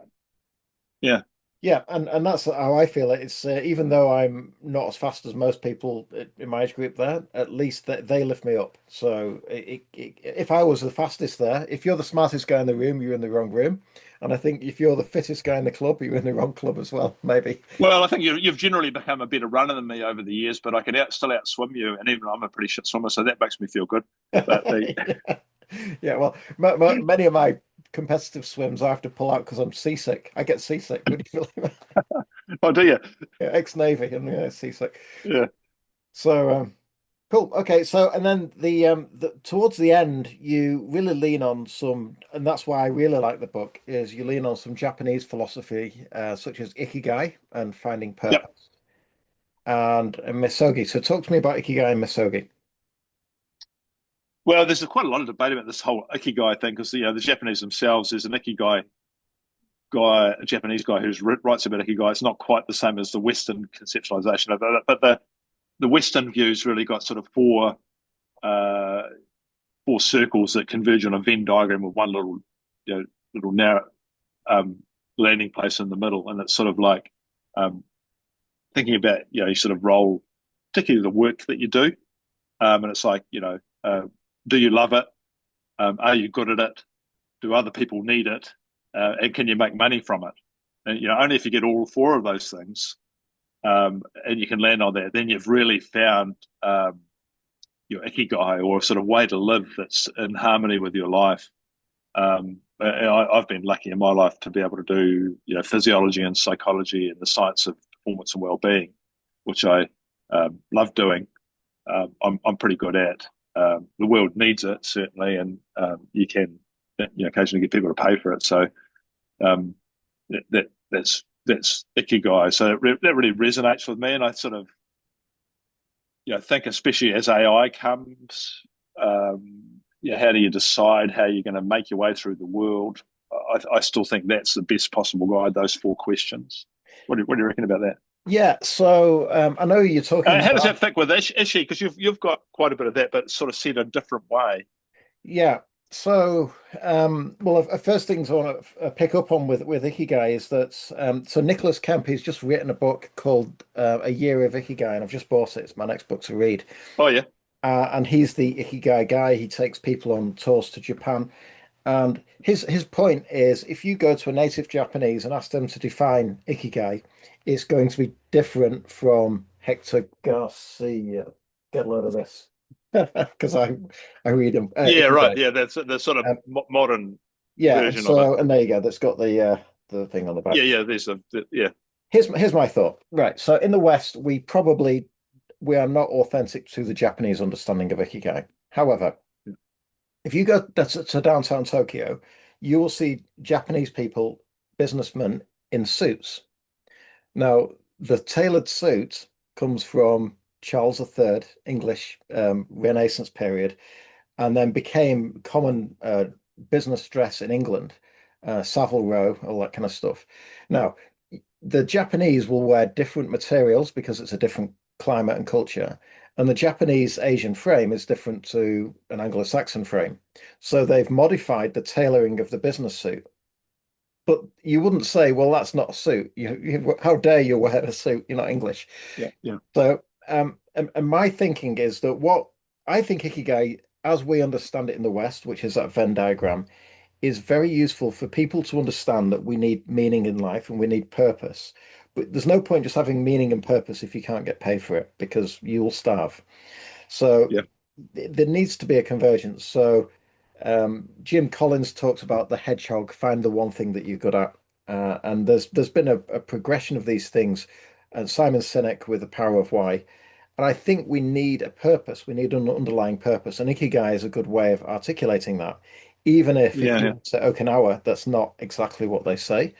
Yeah. Yeah, Yeah, and that's how I feel it. It's even though I'm not as fast as most people in my age group there, at least they lift me up. So if I was the fastest there, if you're the smartest guy in the room, you're in the wrong room. And I think if you're the fittest guy in the club, you're in the wrong club as well, maybe. well, I think you've generally become a better runner than me over the years, but I can still outswim you, and even I'm a pretty shit swimmer, so that makes me feel good. But Yeah. Yeah, well, many of my competitive swims I have to pull out because I'm seasick. I get seasick. Would you believe it? oh, do you? Yeah, ex-Navy and yeah, seasick. Yeah, So, Cool. Okay. So, and then towards the end, you really lean on some, and that's why I really like the book, is you lean on some Japanese philosophy, such as ikigai and finding Yep. purpose, and misogi. So, talk to me about ikigai and misogi. Well, there's quite a lot of debate about this whole ikigai thing because the Japanese themselves, there's an ikigai guy, a Japanese guy who's writes about ikigai. It's not quite the same as the Western conceptualization of it, but the Western views really got sort of uh, four circles that converge on a Venn diagram with one little little narrow um, landing place in the middle, and it's sort of like um, thinking about you sort of role, particularly the work that you do, and it's like do you love it? Are you good at it? Do other people need it? And can you make money from it? And only if you get all four of those things, and you can land on that, then you've really found your ikigai or sort of way to live that's in harmony with your life. I've been lucky in my life to be able to do physiology and psychology and the science of performance and well-being, which I love doing. I'm pretty good at. The world needs it certainly, and you can occasionally get people to pay for it. So um, that's ikigai. So that really resonates with me, and I sort of think, especially as AI comes, how do you decide how you're going to make your way through the world? I still think that's the best possible guide. Those four questions. What do you reckon about that? Yeah. So, I know you're talking How does about. that fit with Ishi? Because you've got quite a bit of that, but sort of said a different way. Yeah. So, well, first things I want to pick up on with Ikigai is that so Nicholas Kemp has just written a book called A Year of Ikigai, and I've just bought it. It's my next book to read. Oh yeah, And he's the Ikigai guy. He takes people on tours to Japan, and his point is, if you go to a native Japanese and ask them to define Ikigai, it's going to be different from Hector Garcia. Get a load of this, because I read him yeah, right. Ikigai. Yeah, that's the sort of Um, modern yeah, and version of it. so and there you go. That's got the thing on the back. Yeah, yeah. Yeah, Here's my thought. Right. So in the West, we are not authentic to the Japanese understanding of Ikigai. However, if you go to downtown Tokyo, you will see Japanese people, businessmen in suits. Now, the tailored suit comes from Charles III, English Renaissance period, and then became common business dress in England, Savile Row, all that kind of stuff. Now, the Japanese will wear different materials because it's a different climate and culture. And the Japanese Asian frame is different to an Anglo-Saxon frame. So they've modified the tailoring of the business suit. But you wouldn't say, well, that's not a suit. How dare you wear a suit? You're not English. yeah, yeah, So, and my thinking is that what I think Ikigai, as we understand it in the West, which is that Venn diagram, is very useful for people to understand that we need meaning in life and we need purpose. But there's no point just having meaning and purpose if you can't get paid for it because you'll starve. So yeah, there needs to be a convergence. So Jim Collins talks about the hedgehog, find the one thing that you're good at. And there's been a progression of these things. And Simon Sinek with The Power of Why. And I think we need a purpose. We need an underlying purpose. And Ikigai is a good way of articulating that. Even if yeah, you yeah, say Okinawa, that's not exactly what they say.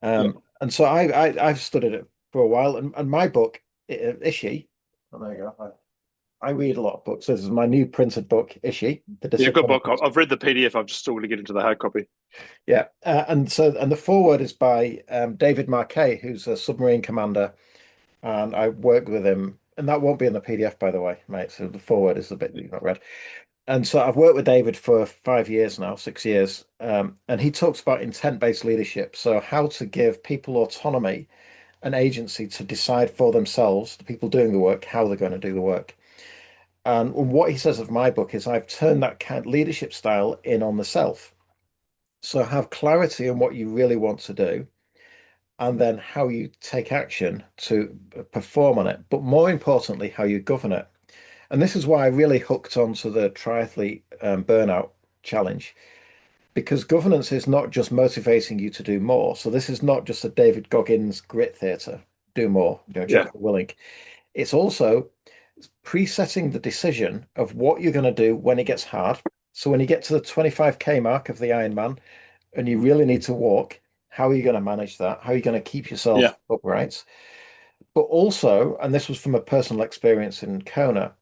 yeah. And so I've studied it for a while. And my book, Ishi, oh, there you go. I read a lot of books. This is my new printed book, Ishi, The Yeah, good Discipline book. of. I've read the PDF. I've just still got to get into the hard copy. Yeah. And the foreword is by David Marquet, who's a submarine commander. And I worked with him. And that won't be in the PDF, by the way, mate. So the foreword is the bit that you've not read. And so I've worked with David for 5 years now, 6 years, and he talks about intent-based leadership. So how to give people autonomy and agency to decide for themselves, the people doing the work, how they're going to do the work. And what he says of my book is I've turned that kind of leadership style in on the self. So have clarity on what you really want to do, and then how you take action to perform on it. But more importantly, how you govern it. And this is why I really hooked onto the triathlete burnout challenge, because governance is not just motivating you to do more. So this is not just a David Goggins grit theatre, do more, Yeah, Jocko Willink. It's also presetting the decision of what you're going to do when it gets hard. So when you get to the 25K mark of the Ironman and you really need to walk, how are you going to manage that? How are you going to keep Yeah. yourself upright? But also, and this was from a personal experience in Kona,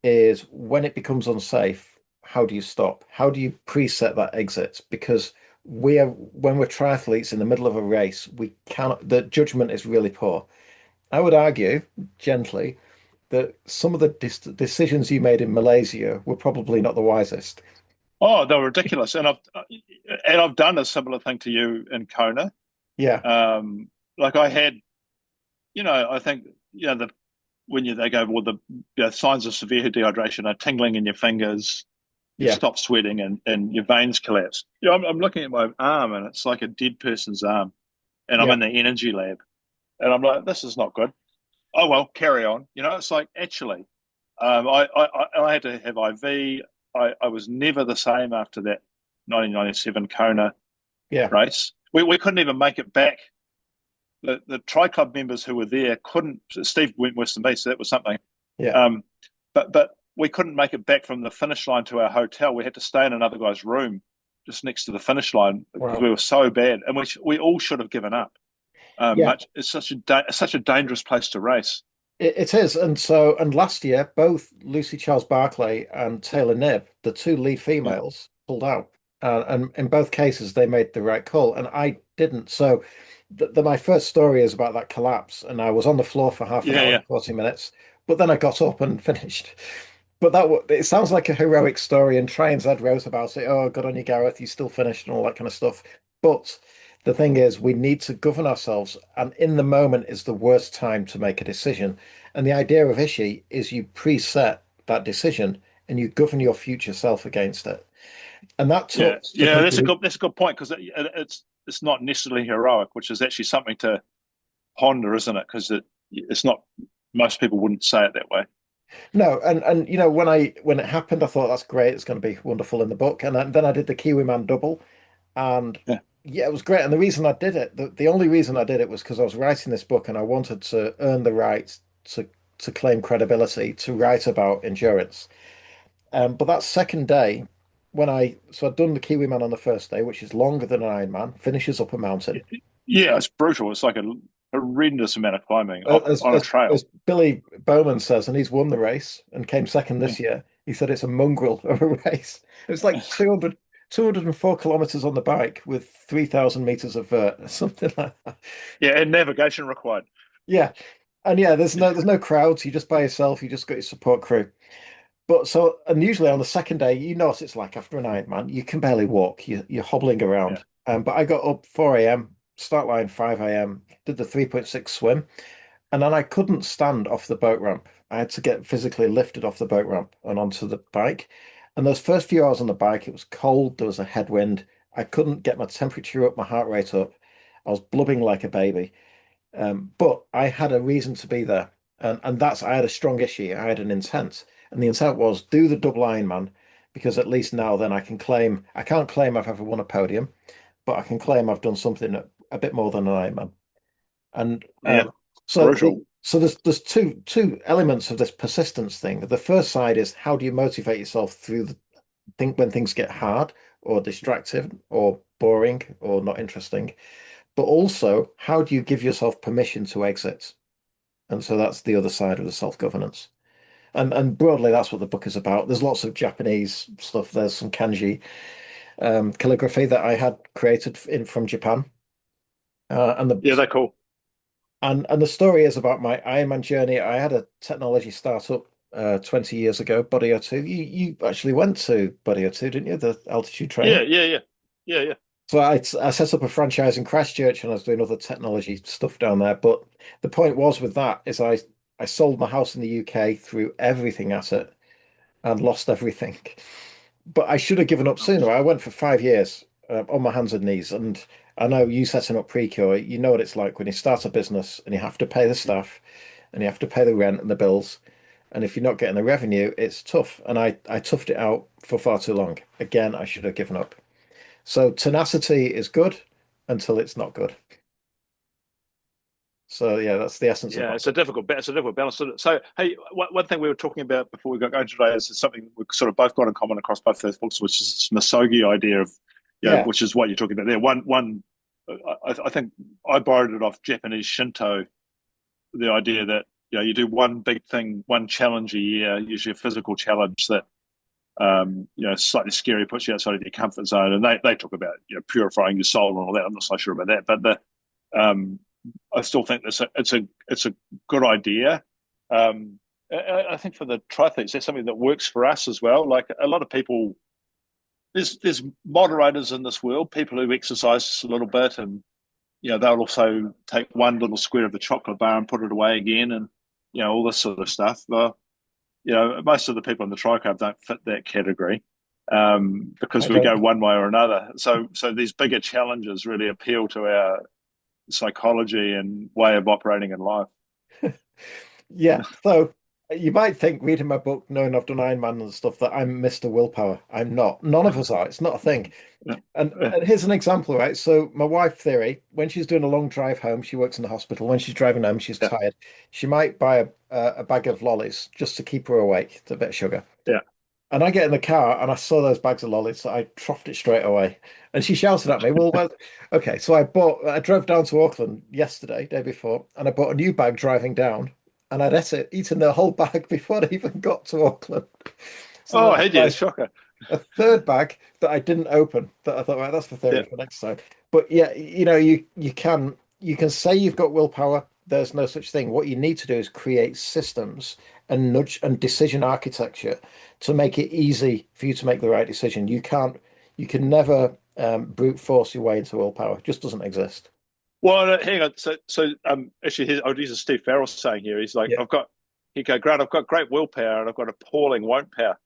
is when it becomes unsafe, how do you stop? How do you preset that exit? Because when we're triathletes in the middle of a race, we cannot, the judgment is really poor. I would argue gently that some of the decisions you made in Malaysia were probably not the wisest. Oh, they're ridiculous, and I've done a similar thing to you in Kona. Yeah, Like I had, I think, the when they go, well, the signs of severe dehydration are tingling in your fingers, you yeah, stop sweating, and your veins collapse. I'm looking at my arm, and it's like a dead person's arm, and I'm yeah, in the energy lab, and I'm like, this is not good. Oh well, carry on. It's like actually, I had to have IV. I was never the same after that 1997 Kona yeah, race. We couldn't even make it back. The Tri Club members who were there couldn't. Steve went worse than me, so that was something. yeah. Um, but we couldn't make it back from the finish line to our hotel. We had to stay in another guy's room just next to the finish line because we Wow. were so bad, and we all should have given up. Yeah, It's such a dangerous place to race. it is. And last year, both Lucy Charles Barclay and Taylor Knibb, the two lead Yeah, females, pulled out. And in both cases, they made the right call, and I didn't. So my first story is about that collapse, and I was on the floor for half an yeah, hour yeah, and 40 minutes, but then I got up and finished. But it sounds like a heroic story, and Try and Z wrote about it. Oh, good on you, Gareth. You still finished and all that kind of stuff. But the thing is, we need to govern ourselves, and in the moment is the worst time to make a decision. And the idea of Ishi is you preset that decision and you govern your future self against it. And that yeah, talks to yeah. That's people a who, good point because it's not necessarily heroic, which is actually something to ponder, isn't it? Because it's not. Most people wouldn't say it that way. no, and when it happened, I thought that's great. It's going to be wonderful in the book. And then I did the Kiwi Man double. And Yeah, yeah, it was great. And the reason I did it, the only reason I did it was because I was writing this book and I wanted to earn the right to to claim credibility to write about endurance. But that second day, I'd done the Kiwi Man on the first day, which is longer than an Ironman, finishes up a mountain. yeah. It's brutal. It's like a horrendous amount of climbing As, on a as trail. as Billy Bowman says, and he's won the race and came second Yeah, this year. He said it's a mongrel of a race. It was like 204 kilometers on the bike with 3,000 meters of vert, something like that. yeah, and navigation required. Yeah. And yeah, there's no crowds. You're just by yourself. You just got your support crew. And usually on the second day, you know what it's like after an Ironman. You can barely walk. You're hobbling Yeah, around. But I got up 4 a.m., start line 5 a.m., did the 3.6 swim, and then I couldn't stand off the boat ramp. I had to get physically lifted off the boat ramp and onto the bike. And those first few hours on the bike, it was cold. There was a headwind. I couldn't get my temperature up, my heart rate up. I was blubbing like a baby. But I had a reason to be there. And I had a strong issue. I had an intent. And the intent was do the double Ironman because at least now then I can't claim I've ever won a podium, but I can claim I've done something a bit more than an Ironman. And yeah, so brutal. there's two elements of this persistence thing. The first side is how do you motivate yourself through the think when things get hard or distractive or boring or not interesting, but also how do you give yourself permission to exit? And so that's the other side of the self-governance. And broadly, that's what the book is about. There's lots of Japanese stuff. There's some kanji calligraphy that I had created in from Japan. Uh, and Yeah, the they're cool. and the story is about my Ironman journey. I had a technology startup 20 years ago, Body O2. You actually went to Body O2, didn't you? The altitude Yeah, training. yeah, yeah, yeah, yeah. So I set up a franchise in Christchurch and I was doing other technology stuff down there. But the point was with that is I sold my house in the UK, threw everything at it and lost everything. But I should have given up sooner. Nice. I went for 5 years on my hands and knees. And I know you setting up Precure, you know what it's like when you start a business and you have to pay the staff and you have to pay the rent and the bills. And if you're not getting the revenue, it's tough. And I toughed it out for far too long. Again, I should have given up. So tenacity is good until it's not good. So yeah, that's the essence of Yeah, my it's a book. difficult, it's a difficult balance. So, hey, one thing we were talking about before we got going today is something we've sort of both got in common across both those books, which is this Misogi idea of, Yeah, which is what you're talking about there. I think I borrowed it off Japanese Shinto, the idea that you do one big thing, one challenge a year, usually a physical challenge that slightly scary, puts you outside of your comfort zone, and they talk about purifying your soul and all that. I'm not so sure about that, but um, I still think it's a good idea. I think for the triathletes, that's something that works for us as well. Like a lot of people, there's moderators in this world, people who exercise just a little bit, and they'll also take one little square of the chocolate bar and put it away again, and all this sort of stuff. Well, most of the people in the Tri Club don't fit that category, I because we don't. go one way or another. So these bigger challenges really appeal to our psychology and way of operating in life. Yeah, so you might think reading my book, knowing I've done Ironman and stuff, that I'm Mr. Willpower. I'm not. None of us are. It's not a thing. Yeah, And here's an example, right? So my wife theory, when she's doing a long drive home, she works in the hospital. When she's driving home, she's yeah, tired. She might buy a bag of lollies just to keep her awake. It's a bit of sugar. yeah. And I get in the car and I saw those bags of lollies, so I troughed it straight away. And she shouted at me, okay. So I drove down to Auckland yesterday, day before, and I bought a new bag driving down, and eaten the whole bag before I even got to Auckland. So Oh, that's had you? my Shocker. a third bag that I didn't open that I thought, right, that's for theory Yeah. for next time. But yeah, you can say you've got willpower. There's no such thing. What you need to do is create systems and nudge and decision architecture to make it easy for you to make the right decision. You can never brute force your way into willpower. It just doesn't exist. Well, hang on. Actually, I'll use a Steve Farrell saying here. He's like, Yeah. Grant, I've got great willpower and I've got appalling won't power.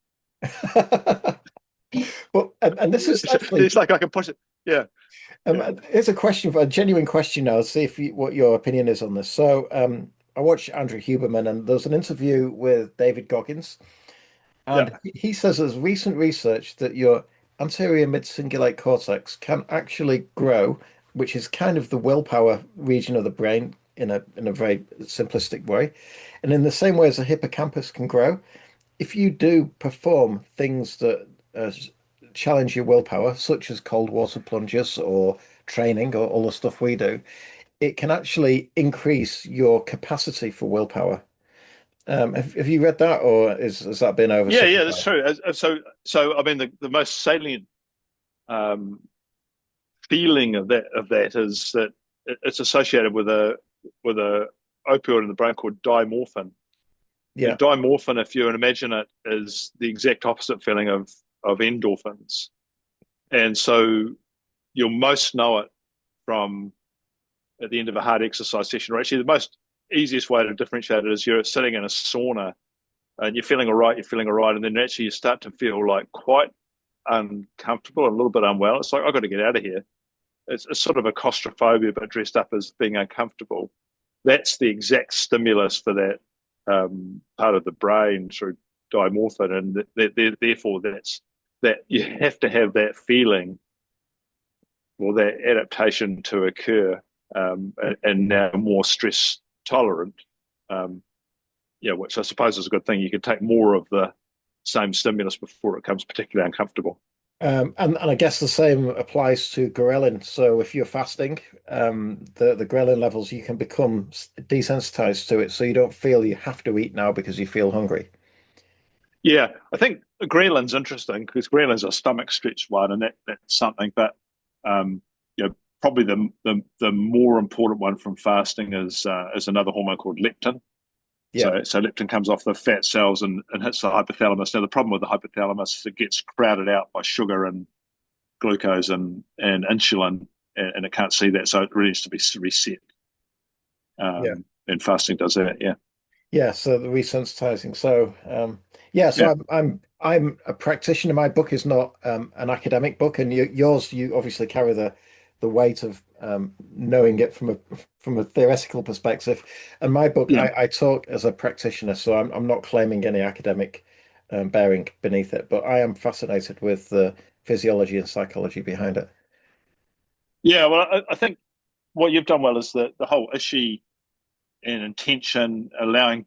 But and this is actually It's like I can push it. Yeah, yeah, here's a genuine question now. See if what your opinion is on this. So I watched Andrew Huberman, and there was an interview with David Goggins, and yeah. he says there's recent research that your anterior mid-cingulate cortex can actually grow, which is kind of the willpower region of the brain in a very simplistic way. And in the same way as the hippocampus can grow, if you do perform things that challenge your willpower, such as cold water plunges or training or all the stuff we do, it can actually increase your capacity for willpower. Have you read that, or has that been Yeah, that's oversimplified? true. So I mean, the most salient um, feeling of that is that it's associated with a opioid in the brain called dimorphin. And Yeah, dimorphin, if you imagine it, is the exact opposite feeling of endorphins. And so you'll most know it from at the end of a hard exercise session. Or actually, the most easiest way to differentiate it is you're sitting in a sauna and you're feeling all right, and then actually you start to feel like quite uncomfortable and a little bit unwell. It's like, I've got to get out of here. It's sort of a claustrophobia, but dressed up as being uncomfortable. That's the exact stimulus for that part of the brain through dimorphin, and therefore that you have to have that feeling or that adaptation to occur, and now more stress tolerant. Um, which I suppose is a good thing. You can take more of the same stimulus before it becomes particularly uncomfortable. and I guess the same applies to ghrelin. So if you're fasting, the ghrelin levels you can become desensitized to it, so you don't feel you have to eat now because you feel hungry. Yeah, I think ghreline's interesting because ghrelin's a stomach stretch one, and that's something. But um, probably the more important one from fasting is another hormone called leptin. Yeah. So leptin comes off the fat cells and hits the hypothalamus. Now the problem with the hypothalamus is it gets crowded out by sugar and glucose and insulin, and it can't see that, so it really needs to be reset. Yeah. And fasting does that. Yeah, Yeah, so the resensitizing. So yeah, so yeah, I'm a practitioner. My book is not an academic book, and yours you obviously carry the weight of knowing it from a theoretical perspective. And my book, yeah. I talk as a practitioner, so I'm not claiming any academic bearing beneath it, but I am fascinated with the physiology and psychology behind it. Yeah, well, I think what you've done well is the whole Ishi. and intention, allowing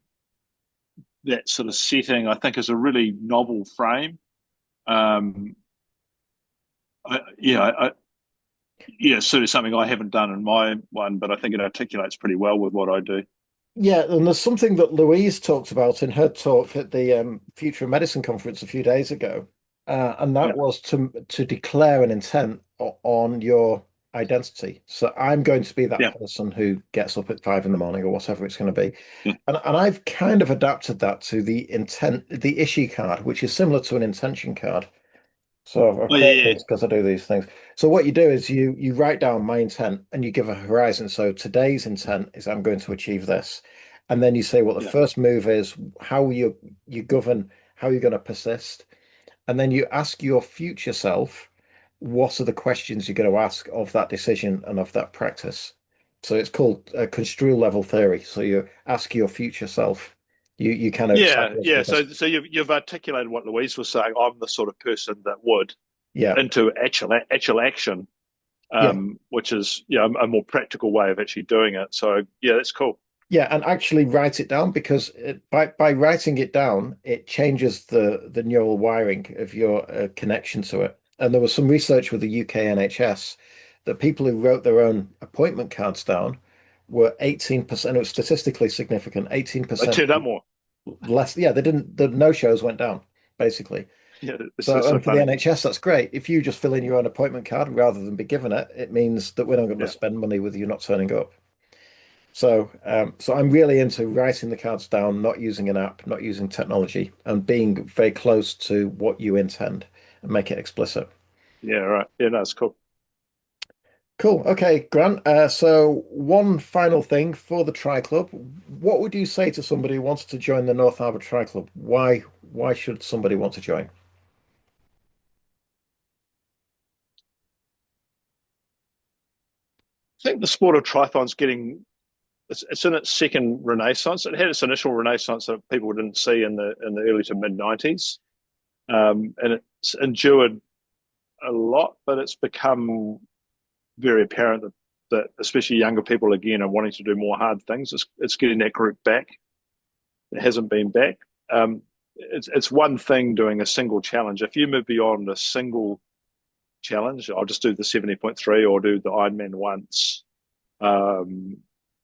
that sort of setting, I think is a really novel frame. Um, yeah, yeah, sort of something I haven't done in my one, but I think it articulates pretty well with what I do. Yeah, and there's something that Louise talked about in her talk at the Future of Medicine conference a few days ago, and Yeah, that was to declare an intent on your identity. So I'm going to be that yeah, person who gets up at 5 in the morning or whatever it's going to be, yeah. and I've kind of adapted that to the intent, the issue card, which is similar to an intention card. So I've Oh created yeah, these because I do these things. So what you do is you write down my intent and you give a horizon. So today's intent is I'm going to achieve this. And then you say what the yeah, first move is, how you govern, how you're going to persist. And then you ask your future self, what are the questions you're going to ask of that decision and of that practice? So it's called construal level theory. So you ask your future self, you kind of yeah. psychological So test. you've articulated what Louise was saying. I'm the sort of person that would Yeah. into actual action, Yeah. which is a more practical way of actually doing it. So yeah, that's cool. Yeah, and actually write it down because by writing it down, it changes the neural wiring of your connection to it. And there was some research with the UK NHS that people who wrote their own appointment cards down were 18%, it was statistically significant, They 18% turned up more. less. Yeah, they didn't, the no-shows went down, basically. Yeah, this So, is so and for the funny. NHS, that's great. If you just fill in your own appointment card rather than be given it, it means that we're not going to Yeah, spend money with you not turning up. So I'm really into writing the cards down, not using an app, not using technology, and being very close to what you intend and make it explicit. yeah, right. Yeah, no, it's cool. Cool. Okay, Grant. So one final thing for the Tri Club. What would you say to somebody who wants to join the North Harbour Tri Club? Why should somebody want to join? I think the sport of triathlon's getting it's in its second renaissance. It had its initial renaissance that people didn't see in the early to mid '90s, and it's endured a lot, but it's become very apparent that especially younger people again are wanting to do more hard things. It's getting that group back. It hasn't been back. It's one thing doing a single challenge. If you move beyond a single challenge, I'll just do the 70.3 or do the Ironman once. Um,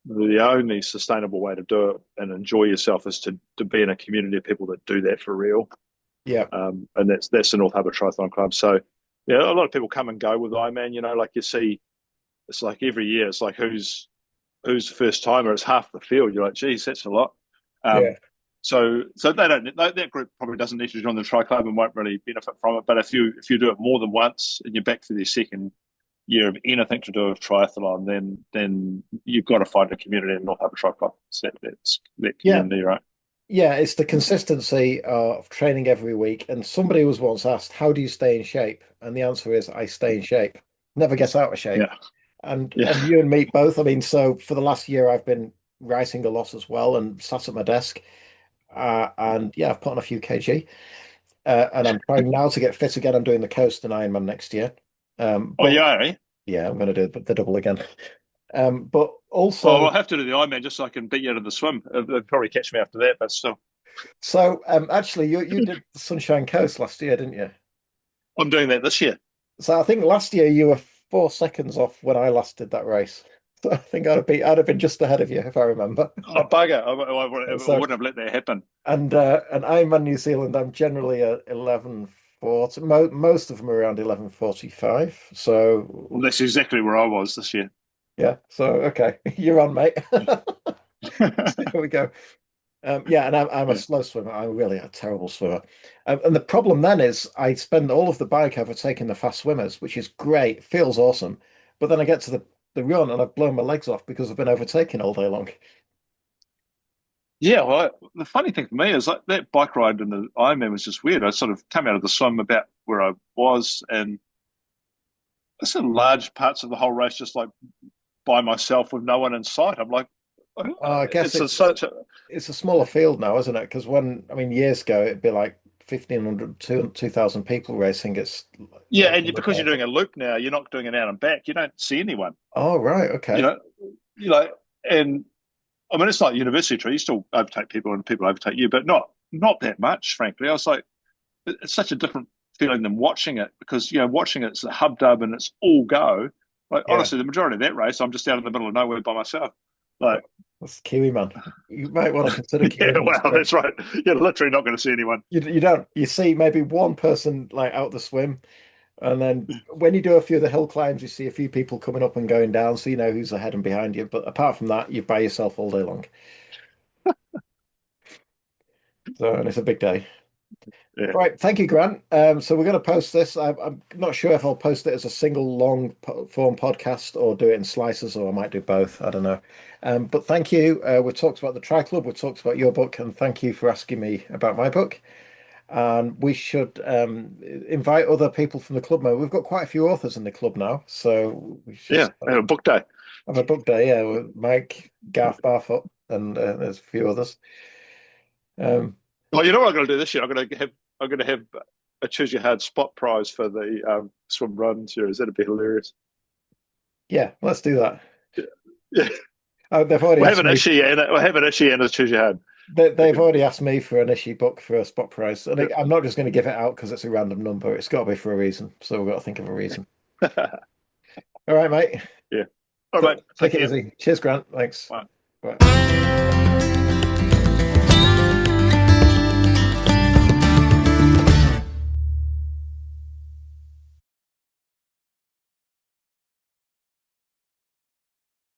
the only sustainable way to do it and enjoy yourself is to be in a community of people that do that for real. Yeah, And that's the North Harbour Triathlon Club. So yeah, a lot of people come and go with Ironman. Like you see, it's like every year, it's like who's the first timer? It's half the field. You're like, geez, that's a lot. yeah, Um, so they don't that group probably doesn't need to join the tri club and won't really benefit from it. But if you do it more than once and you're back for the second year of anything to do with triathlon, then you've got to find a community in North Harbour Tri Club. That's that yeah. community, right? Yeah, it's the consistency of training every week. And somebody was once asked, how do you stay in shape? And the answer is, I stay in shape. Never get out of shape. Yeah, And yeah, you and me both. I mean, so for the last year, I've been writing a lot as well and sat at my desk. And yeah, I've put on a few kg. And I'm trying now to get fit again. I'm doing the Coast and Ironman next year. oh But yeah, eh? yeah, I'm going to do the double again. But Well, also, I'll have to do the Ironman just so I can beat you out of the swim. They'll probably catch me after that, but still, actually, you did the Sunshine Coast last year, didn't you? I'm doing that this year. So I think last year you were 4 seconds off when I last did that race. So I think I'd have been just ahead of you if I remember. Oh bugger! I So wouldn't have let that happen. and I'm in New Zealand. I'm generally at 11:40. Most of them are around 11:45. Well, So that's exactly where I was this year. yeah. So okay, you're on, mate. So here we go. Yeah, and I'm a Yeah. slow swimmer. I'm really a terrible swimmer. And the problem then is I spend all of the bike overtaking the fast swimmers, which is great, feels awesome. But then I get to the run and I've blown my legs off because I've been overtaken all day long. Yeah, well, the funny thing for me is like that bike ride in the Ironman was just weird. I sort of came out of the swim about where I was, and it's in large parts of the whole race just like by myself with no one in sight. I'm like, I guess such a it's a smaller field now, isn't it? Because I mean, years ago, it'd be like 1,500, 2,000 people racing. It's yeah, like and because you're doing a loop now, you're not doing it out and back. You don't see anyone, oh, right. you Okay. know, you know, and I mean, it's like university tree. You still overtake people and people overtake you, but not that much, frankly. I was like, it's such a different feeling than watching it because watching it's a hub dub and it's all go. Like Yeah, honestly, the majority of that race, I'm just out in the middle of nowhere by myself. Like, that's Kiwi man. You might want to consider yeah, Kiwi man well, sprint. that's right. You're literally not going to see anyone. You don't. You see maybe one person like out the swim, and then when you do a few of the hill climbs, you see a few people coming up and going down, so you know who's ahead and behind you. But apart from that, you're by yourself all day long. So, and it's a big day. Yeah, Right, thank you, Grant. So we're going to post this. I'm not sure if I'll post it as a single long form podcast or do it in slices, or I might do both. I don't know. But thank you. We talked about the Tri Club. We talked about your book, and thank you for asking me about my book. And we should invite other people from the club now. We've got quite a few authors in the club now, so we should yeah. Have a book day. have a book day. Yeah, with Mike, Garth Barfoot, and there's a few others. Um, Well, you know what I'm going to do this year? I'm going to have a choose your hard spot prize for the swim run series. That'd be hilarious. yeah, let's do that. Yeah. They've already We'll have asked an me. issue and we'll have an issue and a choose your hard. They've already asked me for an issue book for a spot prize, and I'm not just going to give it out because it's a random number. It's got to be for a reason, so we've got to think of a reason. All right, mate. Yeah. All right, mate. Take Take it care. easy. Cheers, Grant. Thanks. Bye. Bye.